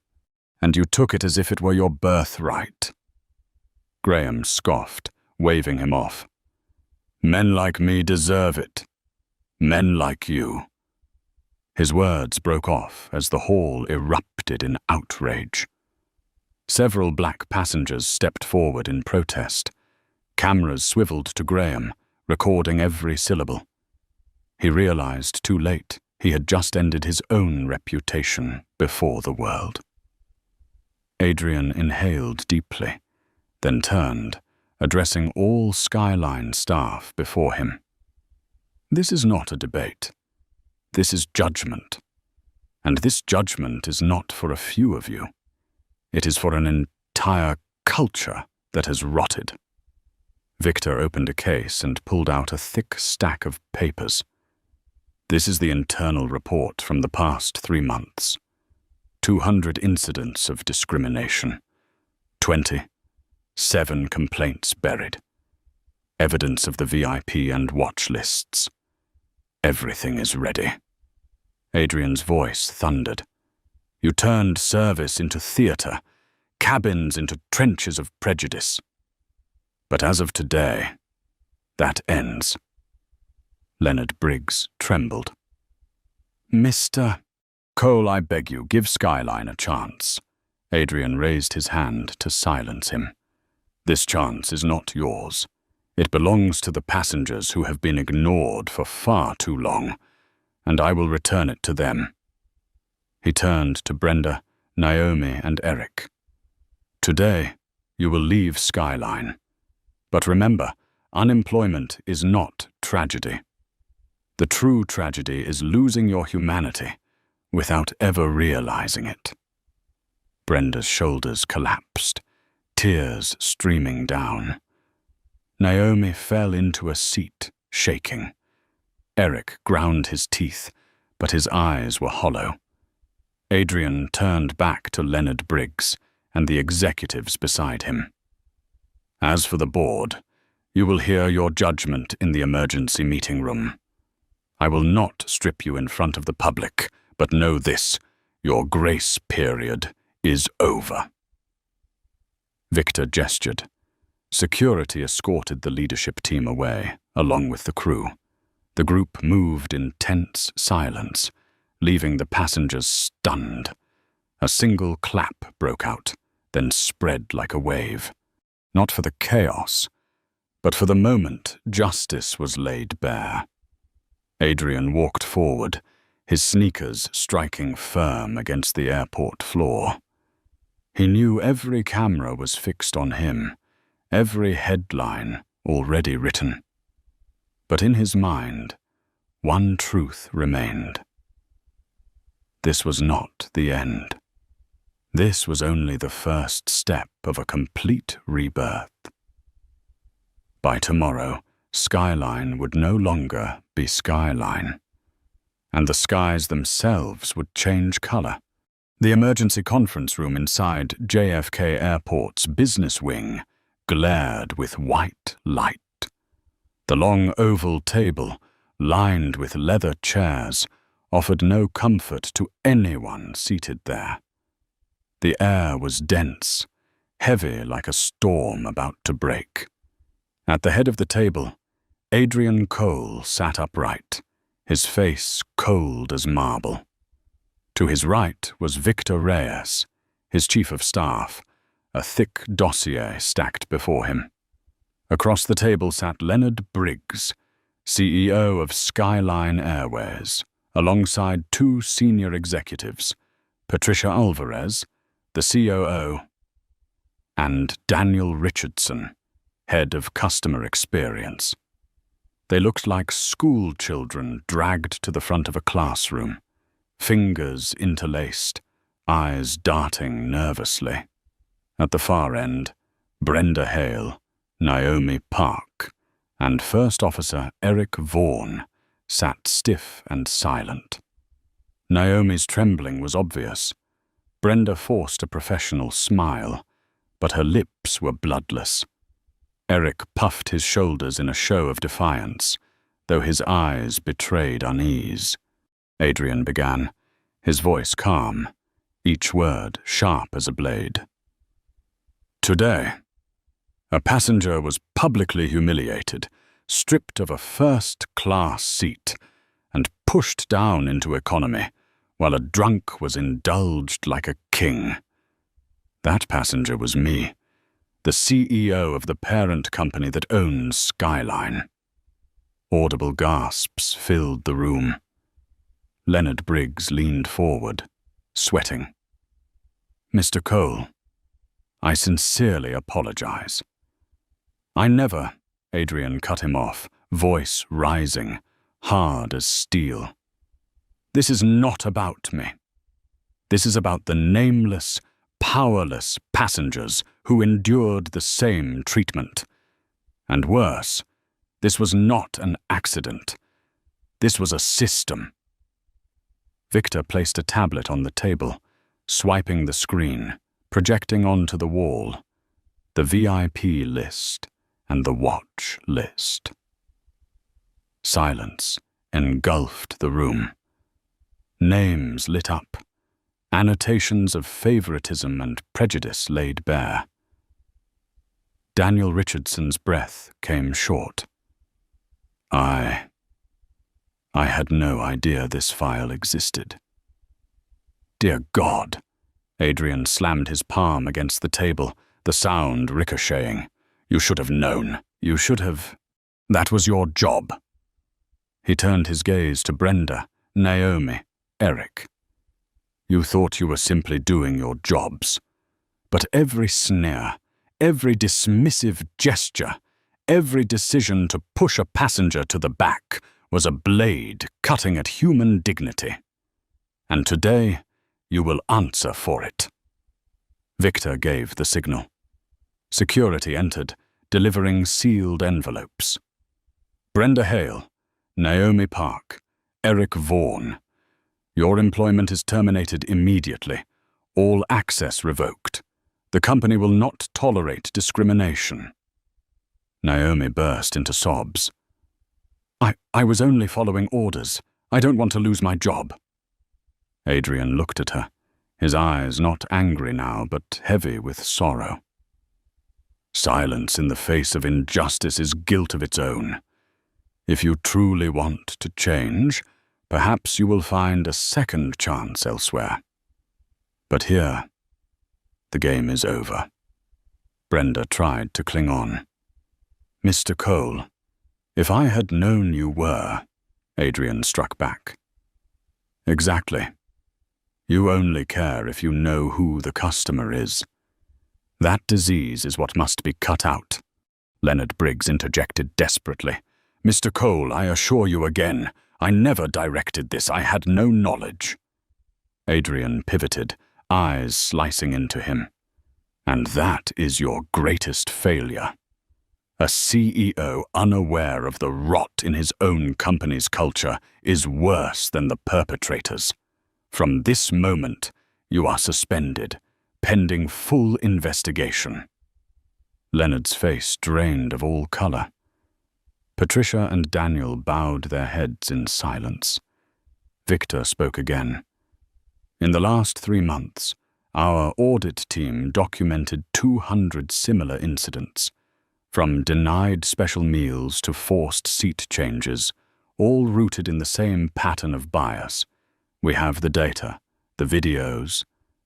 and you took it as if it were your birthright." Graham scoffed, waving him off. "Men like me deserve it. Men like you." His words broke off as the hall erupted in outrage. Several black passengers stepped forward in protest. Cameras swiveled to Graham, recording every syllable. He realized too late he had just ended his own reputation before the world. Adrien inhaled deeply, then turned, addressing all Skyline staff before him. "This is not a debate. This is judgment. And this judgment is not for a few of you. It is for an entire culture that has rotted." Victor opened a case and pulled out a thick stack of papers. "This is the internal report from the past 3 months. 200 incidents of discrimination. 27 complaints buried. Evidence of the VIP and watch lists. Everything is ready." Adrien's voice thundered. "You turned service into theater, cabins into trenches of prejudice. But as of today, that ends." Leonard Briggs trembled. "Mr. Cole, I beg you, give Skyline a chance." Adrien raised his hand to silence him. "This chance is not yours. It belongs to the passengers who have been ignored for far too long, and I will return it to them." He turned to Brenda, Naomi, and Eric. "Today, you will leave Skyline. But remember, unemployment is not tragedy. The true tragedy is losing your humanity without ever realizing it." Brenda's shoulders collapsed, tears streaming down. Naomi fell into a seat, shaking. Eric ground his teeth, but his eyes were hollow. Adrien turned back to Leonard Briggs and the executives beside him. "As for the board, you will hear your judgment in the emergency meeting room. I will not strip you in front of the public, but know this: your grace period is over." Victor gestured. Security escorted the leadership team away, along with the crew. The group moved in tense silence, leaving the passengers stunned. A single clap broke out, then spread like a wave. Not for the chaos, but for the moment justice was laid bare. Adrien walked forward, his sneakers striking firm against the airport floor. He knew every camera was fixed on him, every headline already written. But in his mind, one truth remained. This was not the end. This was only the first step of a complete rebirth. By tomorrow, Skyline would no longer be Skyline, and the skies themselves would change color. The emergency conference room inside JFK Airport's business wing glared with white light. The long oval table, lined with leather chairs, offered no comfort to anyone seated there. The air was dense, heavy like a storm about to break. At the head of the table, Adrien Cole sat upright, his face cold as marble. To his right was Victor Reyes, his chief of staff, a thick dossier stacked before him. Across the table sat Leonard Briggs, CEO of Skyline Airways, alongside 2 senior executives, Patricia Alvarez, the COO, and Daniel Richardson, head of customer experience. They looked like school children dragged to the front of a classroom, fingers interlaced, eyes darting nervously. At the far end, Brenda Hale, Naomi Park, and First Officer Eric Vaughan sat stiff and silent. Naomi's trembling was obvious. Brenda forced a professional smile, but her lips were bloodless. Eric puffed his shoulders in a show of defiance, though his eyes betrayed unease. Adrien began, his voice calm, each word sharp as a blade. Today, a passenger was publicly humiliated, stripped of a first-class seat, and pushed down into economy, while a drunk was indulged like a king. That passenger was me, the CEO of the parent company that owns Skyline. Audible gasps filled the room. Leonard Briggs leaned forward, sweating. Mr. Cole, I sincerely apologize. I never, Adrien cut him off, voice rising, hard as steel. This is not about me. This is about the nameless, powerless passengers who endured the same treatment. And worse, this was not an accident. This was a system. Victor placed a tablet on the table, swiping the screen, projecting onto the wall, the VIP list and the watch list. Silence engulfed the room. Names lit up, annotations of favoritism and prejudice laid bare. Daniel Richardson's breath came short. I had no idea this file existed. Dear God! Adrien slammed his palm against the table, the sound ricocheting. You should have known. You should have... That was your job. He turned his gaze to Brenda, Naomi, Eric. You thought you were simply doing your jobs. But every sneer, every dismissive gesture, every decision to push a passenger to the back was a blade cutting at human dignity. And today, you will answer for it. Victor gave the signal. Security entered, delivering sealed envelopes. Brenda Hale, Naomi Park, Eric Vaughan. Your employment is terminated immediately. All access revoked. The company will not tolerate discrimination. Naomi burst into sobs. I was only following orders. I don't want to lose my job. Adrien looked at her, his eyes not angry now, but heavy with sorrow. Silence in the face of injustice is guilt of its own. If you truly want to change, perhaps you will find a second chance elsewhere. But here, the game is over. Brenda tried to cling on. Mr. Cole, if I had known you were, Adrien struck back. Exactly. You only care if you know who the customer is. That disease is what must be cut out. Leonard Briggs interjected desperately. Mr. Cole, I assure you again, I never directed this. I had no knowledge. Adrien pivoted, eyes slicing into him. And that is your greatest failure. A CEO unaware of the rot in his own company's culture is worse than the perpetrators. From this moment, you are suspended, pending full investigation. Leonard's face drained of all color. Patricia and Daniel bowed their heads in silence. Victor spoke again. In the last 3 months, our audit team documented 200 similar incidents. From denied special meals to forced seat changes, all rooted in the same pattern of bias. We have the data, the videos,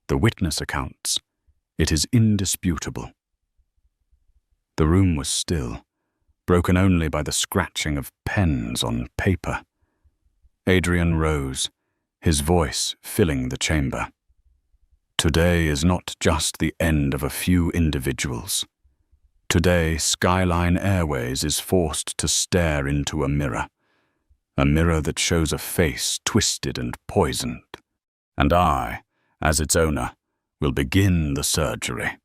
the witness accounts. It is indisputable. The room was still, broken only by the scratching of pens on paper. Adrien rose, his voice filling the chamber. Today is not just the end of a few individuals. Today, Skyline Airways is forced to stare into a mirror that shows a face twisted and poisoned. And I, as its owner, will begin the surgery.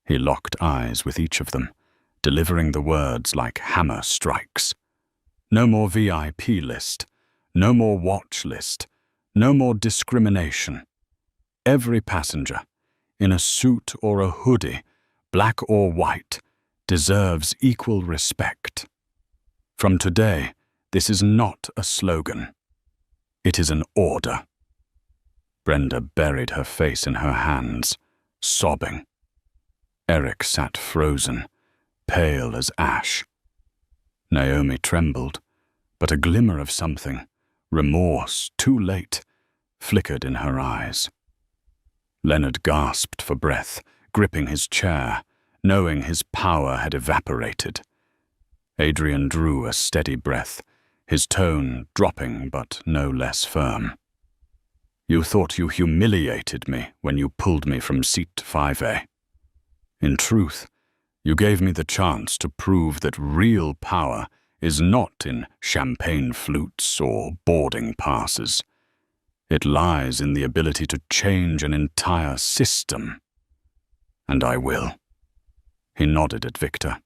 He locked eyes with each of them, delivering the words like hammer strikes. No more VIP list, no more watch list, no more discrimination. Every passenger, in a suit or a hoodie, black or white, deserves equal respect. From today, this is not a slogan. It is an order. Brenda buried her face in her hands, sobbing. Eric sat frozen, pale as ash. Naomi trembled, but a glimmer of something, remorse too late, flickered in her eyes. Leonard gasped for breath, gripping his chair, knowing his power had evaporated. Adrien drew a steady breath, his tone dropping but no less firm. You thought you humiliated me when you pulled me from seat 5A. In truth, you gave me the chance to prove that real power is not in champagne flutes or boarding passes. It lies in the ability to change an entire system. And I will. He nodded at Victor.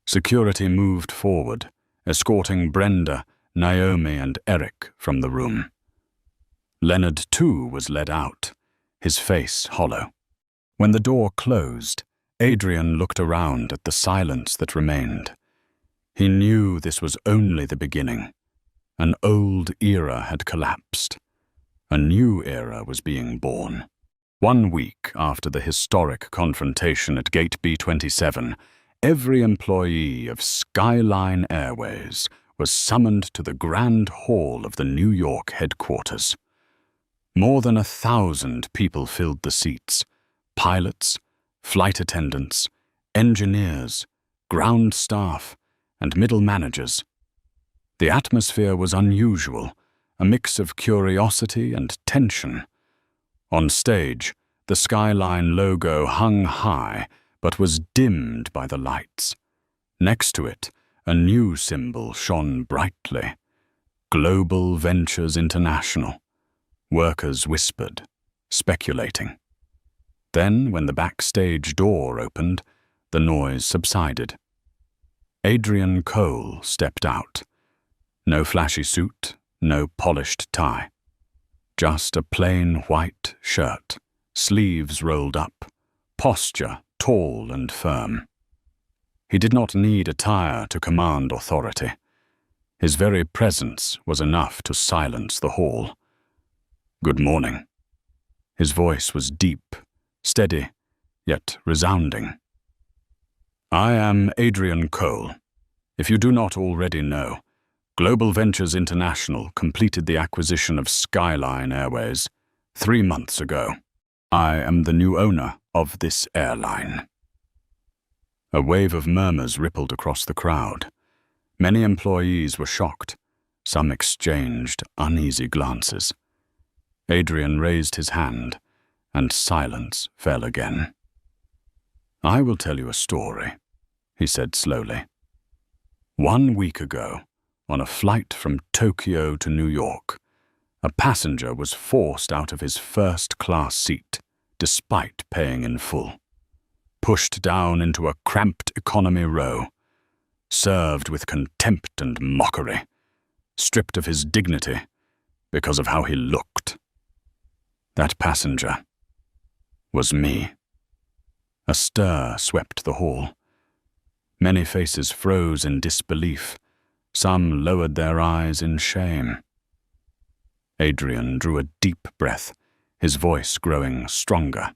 Security moved forward, escorting Brenda, Naomi, and Eric from the room. Leonard, too, was led out, his face hollow. When the door closed, Adrien looked around at the silence that remained. He knew this was only the beginning. An old era had collapsed. A new era was being born. 1 week after the historic confrontation at Gate B27, every employee of Skyline Airways was summoned to the Grand Hall of the New York headquarters. More than 1,000 people filled the seats: pilots, flight attendants, engineers, ground staff, and middle managers. The atmosphere was unusual, a mix of curiosity and tension. On stage, the Skyline logo hung high, but was dimmed by the lights. Next to it, a new symbol shone brightly: Global Ventures International. Workers whispered, speculating. Then, when the backstage door opened, the noise subsided. Adrien Cole stepped out. No flashy suit, no polished tie. Just a plain white shirt, sleeves rolled up, posture tall and firm. He did not need attire to command authority. His very presence was enough to silence the hall. Good morning. His voice was deep, steady, yet resounding. I am Adrien Cole. If you do not already know, Global Ventures International completed the acquisition of Skyline Airways 3 months ago. I am the new owner of this airline. A wave of murmurs rippled across the crowd. Many employees were shocked. Some exchanged uneasy glances. Adrien raised his hand, and silence fell again. I will tell you a story, he said slowly. 1 week ago, on a flight from Tokyo to New York, a passenger was forced out of his first-class seat, despite paying in full. Pushed down into a cramped economy row, served with contempt and mockery, stripped of his dignity because of how he looked. That passenger was me. A stir swept the hall. Many faces froze in disbelief. Some lowered their eyes in shame. Adrien drew a deep breath, his voice growing stronger.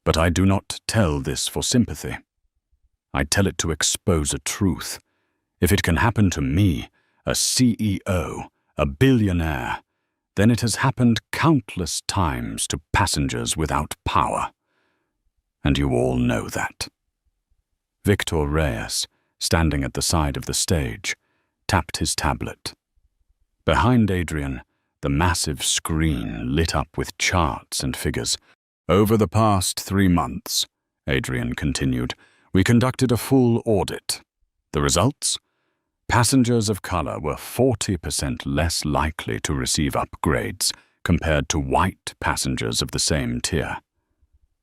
But I do not tell this for sympathy. I tell it to expose a truth. If it can happen to me, a CEO, a billionaire, then it has happened countless times to passengers without power. And you all know that. Victor Reyes, standing at the side of the stage, tapped his tablet. Behind Adrien, the massive screen lit up with charts and figures. Over the past 3 months, Adrien continued, we conducted a full audit. The results? Passengers of color were 40% less likely to receive upgrades compared to white passengers of the same tier.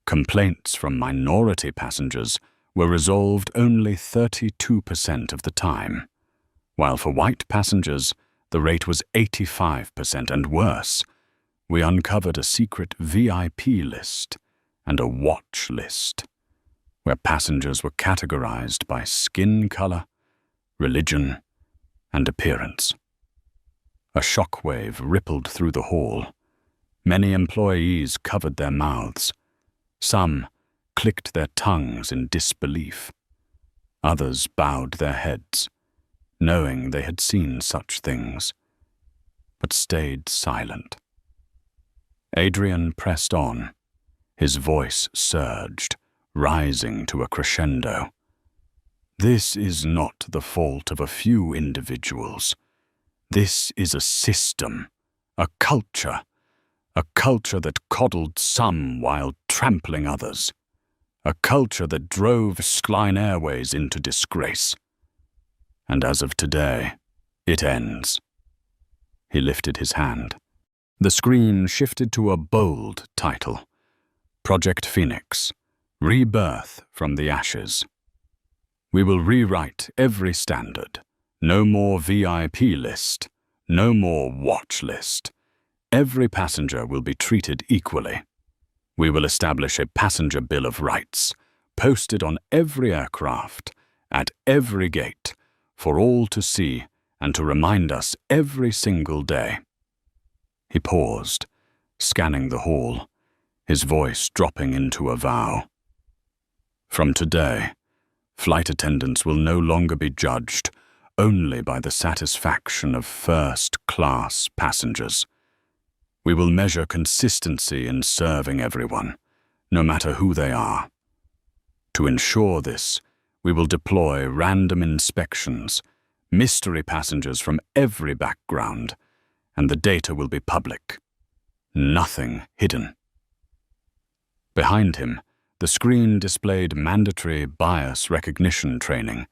Complaints from minority passengers were resolved only 32% of the time, while for white passengers, the rate was 85%, and worse, we uncovered a secret VIP list and a watch list, where passengers were categorized by skin color, religion, and appearance. A shockwave rippled through the hall. Many employees covered their mouths. Some clicked their tongues in disbelief. Others bowed their heads, knowing they had seen such things, but stayed silent. Adrien pressed on. His voice surged, rising to a crescendo. This is not the fault of a few individuals. This is a system, a culture that coddled some while trampling others, a culture that drove Skline Airways into disgrace. And as of today, it ends. He lifted his hand. The screen shifted to a bold title: Project Phoenix, Rebirth from the Ashes. We will rewrite every standard. No more VIP list, no more watch list. Every passenger will be treated equally. We will establish a passenger bill of rights, posted on every aircraft, at every gate, for all to see and to remind us every single day. He paused, scanning the hall, his voice dropping into a vow. From today, flight attendants will no longer be judged only by the satisfaction of first-class passengers. We will measure consistency in serving everyone, no matter who they are. To ensure this, we will deploy random inspections, mystery passengers from every background, and the data will be public. Nothing hidden. Behind him, the screen displayed mandatory bias recognition training,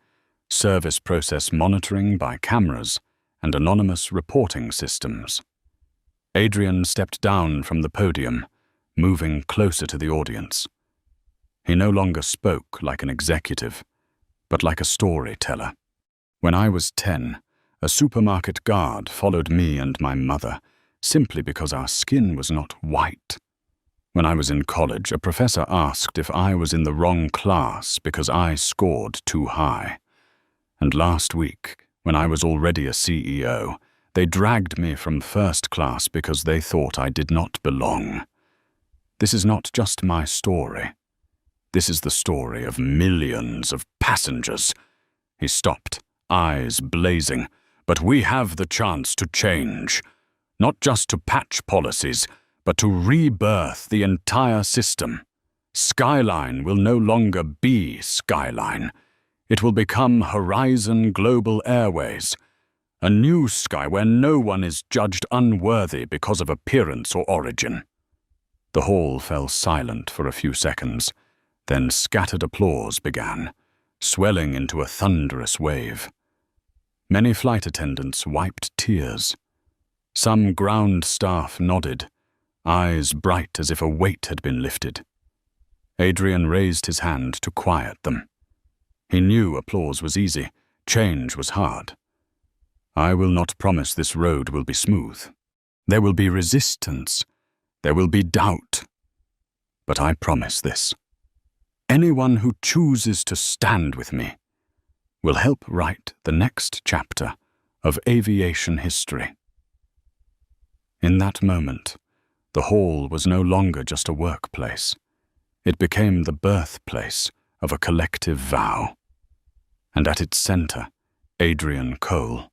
service process monitoring by cameras, and anonymous reporting systems. Adrien stepped down from the podium, moving closer to the audience. He no longer spoke like an executive, but like a storyteller. When I was 10, a supermarket guard followed me and my mother, simply because our skin was not white. When I was in college, a professor asked if I was in the wrong class because I scored too high. And last week, when I was already a CEO, they dragged me from first class because they thought I did not belong. This is not just my story. This is the story of millions of passengers. He stopped, eyes blazing. But we have the chance to change. Not just to patch policies, but to rebirth the entire system. Skyline will no longer be Skyline. It will become Horizon Global Airways, a new sky where no one is judged unworthy because of appearance or origin. The hall fell silent for a few seconds, then scattered applause began, swelling into a thunderous wave. Many flight attendants wiped tears. Some ground staff nodded, eyes bright as if a weight had been lifted. Adrien raised his hand to quiet them. He knew applause was easy, change was hard. I will not promise this road will be smooth. There will be resistance. There will be doubt. But I promise this. Anyone who chooses to stand with me will help write the next chapter of aviation history. In that moment, the hall was no longer just a workplace. It became the birthplace of a collective vow. And at its center, Adrien Cole.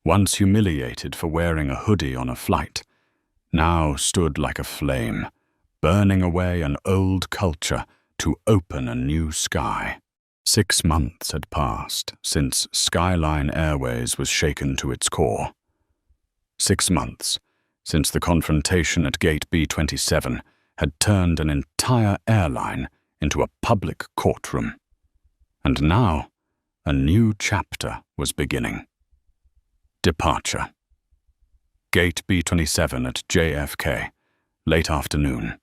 Once humiliated for wearing a hoodie on a flight, now stood like a flame, burning away an old culture to open a new sky. 6 months had passed since Skyline Airways was shaken to its core. 6 months since the confrontation at Gate B27 had turned an entire airline into a public courtroom. And now, a new chapter was beginning. Departure. Gate B27 at JFK, late afternoon.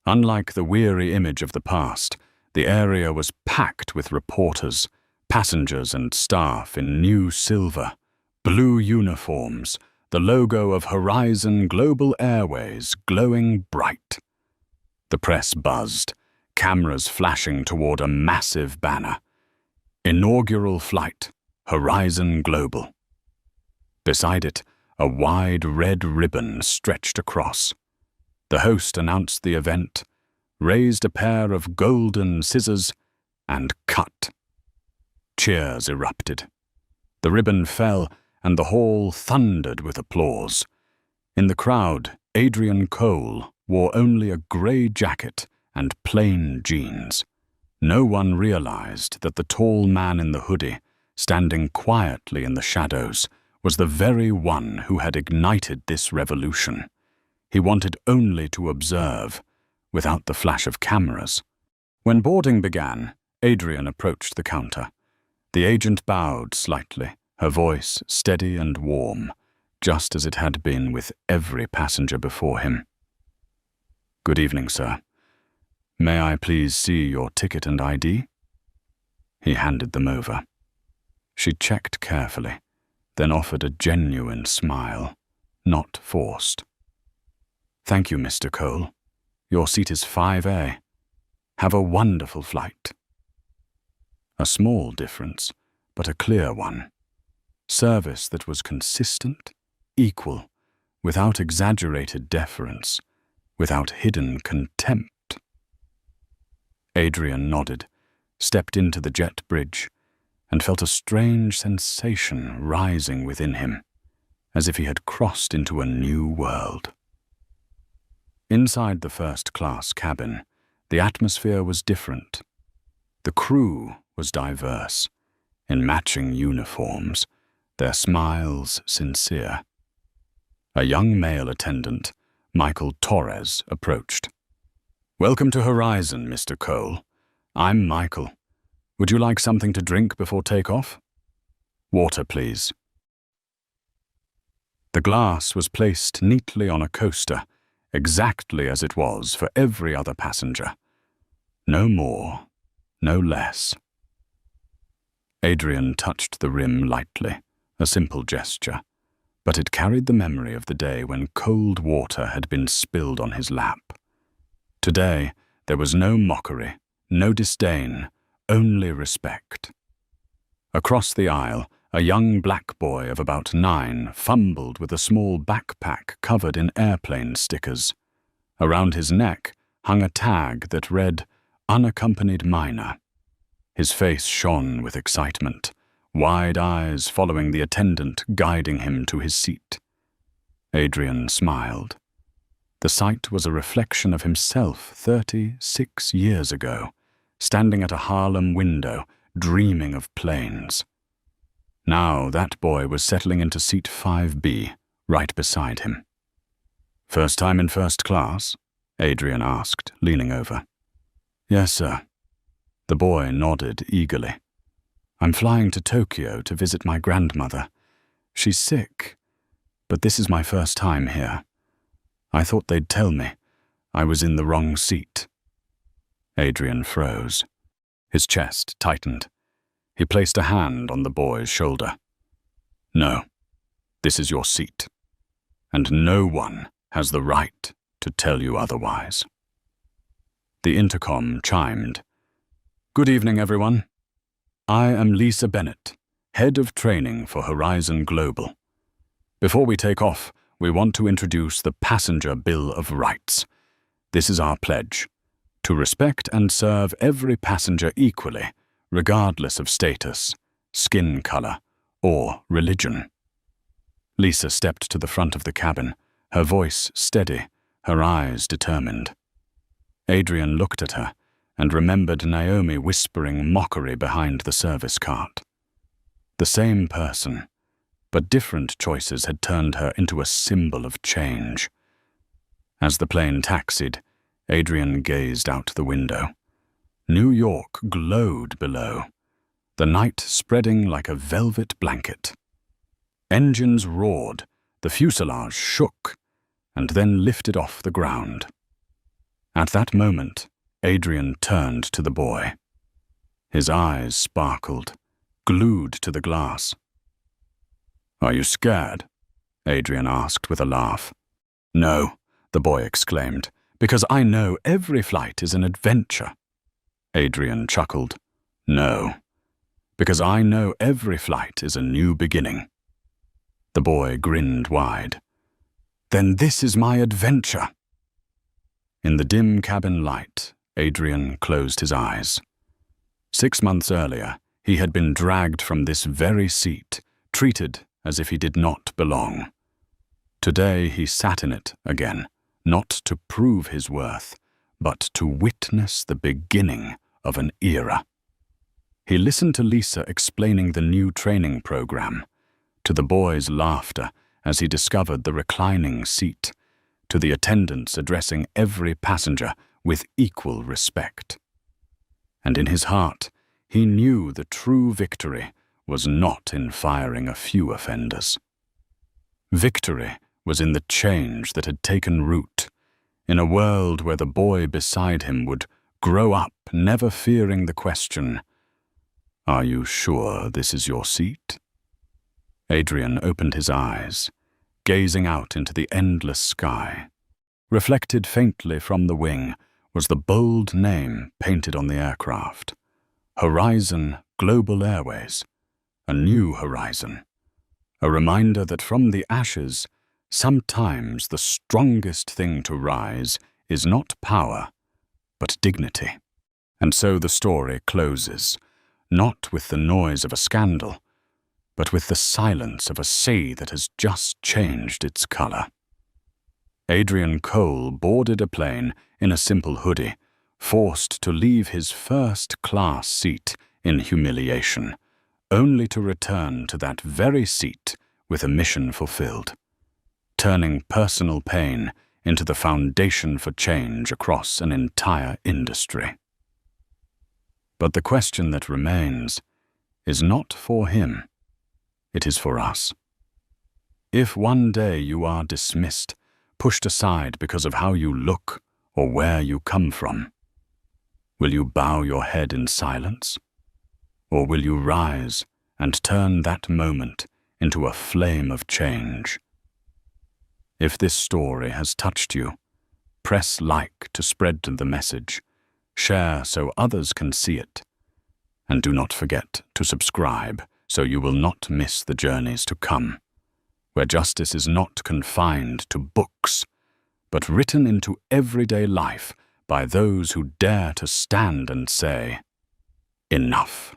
Unlike the weary image of the past, the area was packed with reporters, passengers and staff in new silver, blue uniforms, the logo of Horizon Global Airways glowing bright. The press buzzed, cameras flashing toward a massive banner. Inaugural flight, Horizon Global. Beside it, a wide red ribbon stretched across. The host announced the event, raised a pair of golden scissors, and cut. Cheers erupted. The ribbon fell, and the hall thundered with applause. In the crowd, Adrien Cole wore only a grey jacket and plain jeans. No one realized that the tall man in the hoodie, standing quietly in the shadows, was the very one who had ignited this revolution. He wanted only to observe, without the flash of cameras. When boarding began, Adrien approached the counter. The agent bowed slightly, her voice steady and warm, just as it had been with every passenger before him. "Good evening, sir. May I please see your ticket and ID?" He handed them over. She checked carefully, then offered a genuine smile, not forced. "Thank you, Mr. Cole. Your seat is 5A. Have a wonderful flight." A small difference, but a clear one. Service that was consistent, equal, without exaggerated deference, without hidden contempt. Adrien nodded, stepped into the jet bridge, and felt a strange sensation rising within him, as if he had crossed into a new world. Inside the first-class cabin, the atmosphere was different. The crew was diverse, in matching uniforms, their smiles sincere. A young male attendant, Michael Torres, approached. "Welcome to Horizon, Mr. Cole. I'm Michael. Would you like something to drink before takeoff?" "Water, please." The glass was placed neatly on a coaster, exactly as it was for every other passenger. No more, no less. Adrien touched the rim lightly, a simple gesture, but it carried the memory of the day when cold water had been spilled on his lap. Today, there was no mockery, no disdain, only respect. Across the aisle, a young black boy of about 9 fumbled with a small backpack covered in airplane stickers. Around his neck hung a tag that read, "Unaccompanied minor." His face shone with excitement, wide eyes following the attendant guiding him to his seat. Adrien smiled. The sight was a reflection of himself 36 years ago, standing at a Harlem window, dreaming of planes. Now that boy was settling into seat 5B, right beside him. "First time in first class?" Adrien asked, leaning over. "Yes, sir." The boy nodded eagerly. "I'm flying to Tokyo to visit my grandmother. She's sick, but this is my first time here. I thought they'd tell me. I was in the wrong seat." Adrien froze. His chest tightened. He placed a hand on the boy's shoulder. "No, this is your seat, and no one has the right to tell you otherwise." The intercom chimed. "Good evening, everyone. I am Lisa Bennett, Head of Training for Horizon Global. Before we take off, we want to introduce the Passenger Bill of Rights. This is our pledge, to respect and serve every passenger equally, regardless of status, skin color, or religion." Lisa stepped to the front of the cabin, her voice steady, her eyes determined. Adrien looked at her and remembered Naomi whispering mockery behind the service cart. The same person, but different choices had turned her into a symbol of change. As the plane taxied, Adrien gazed out the window. New York glowed below, the night spreading like a velvet blanket. Engines roared, the fuselage shook, and then lifted off the ground. At that moment, Adrien turned to the boy. His eyes sparkled, glued to the glass. "Are you scared?" Adrien asked with a laugh. No, the boy exclaimed, because I know every flight is an adventure. Adrien chuckled. No, because I know every flight is a new beginning. The boy grinned wide. Then this is my adventure. In the dim cabin light, Adrien closed his eyes. 6 months earlier, he had been dragged from this very seat, treated as if he did not belong. Today he sat in it again, not to prove his worth, but to witness the beginning of an era. He listened to Lisa explaining the new training program, to the boy's laughter as he discovered the reclining seat, to the attendants addressing every passenger with equal respect. And in his heart, he knew the true victory was not in firing a few offenders. Victory was in the change that had taken root, in a world where the boy beside him would grow up never fearing the question, "Are you sure this is your seat?" Adrien opened his eyes, gazing out into the endless sky. Reflected faintly from the wing was the bold name painted on the aircraft. Horizon Global Airways, a new horizon. A reminder that from the ashes, sometimes the strongest thing to rise is not power, but dignity. And so the story closes, not with the noise of a scandal, but with the silence of a sea that has just changed its color. Adrien Cole boarded a plane in a simple hoodie, forced to leave his first-class seat in humiliation, only to return to that very seat with a mission fulfilled, turning personal pain into the foundation for change across an entire industry. But the question that remains is not for him. It is for us. If one day you are dismissed, pushed aside because of how you look or where you come from, will you bow your head in silence? Or will you rise and turn that moment into a flame of change? If this story has touched you, press like to spread the message, share so others can see it, and do not forget to subscribe so you will not miss the journeys to come, where justice is not confined to books, but written into everyday life by those who dare to stand and say, "Enough."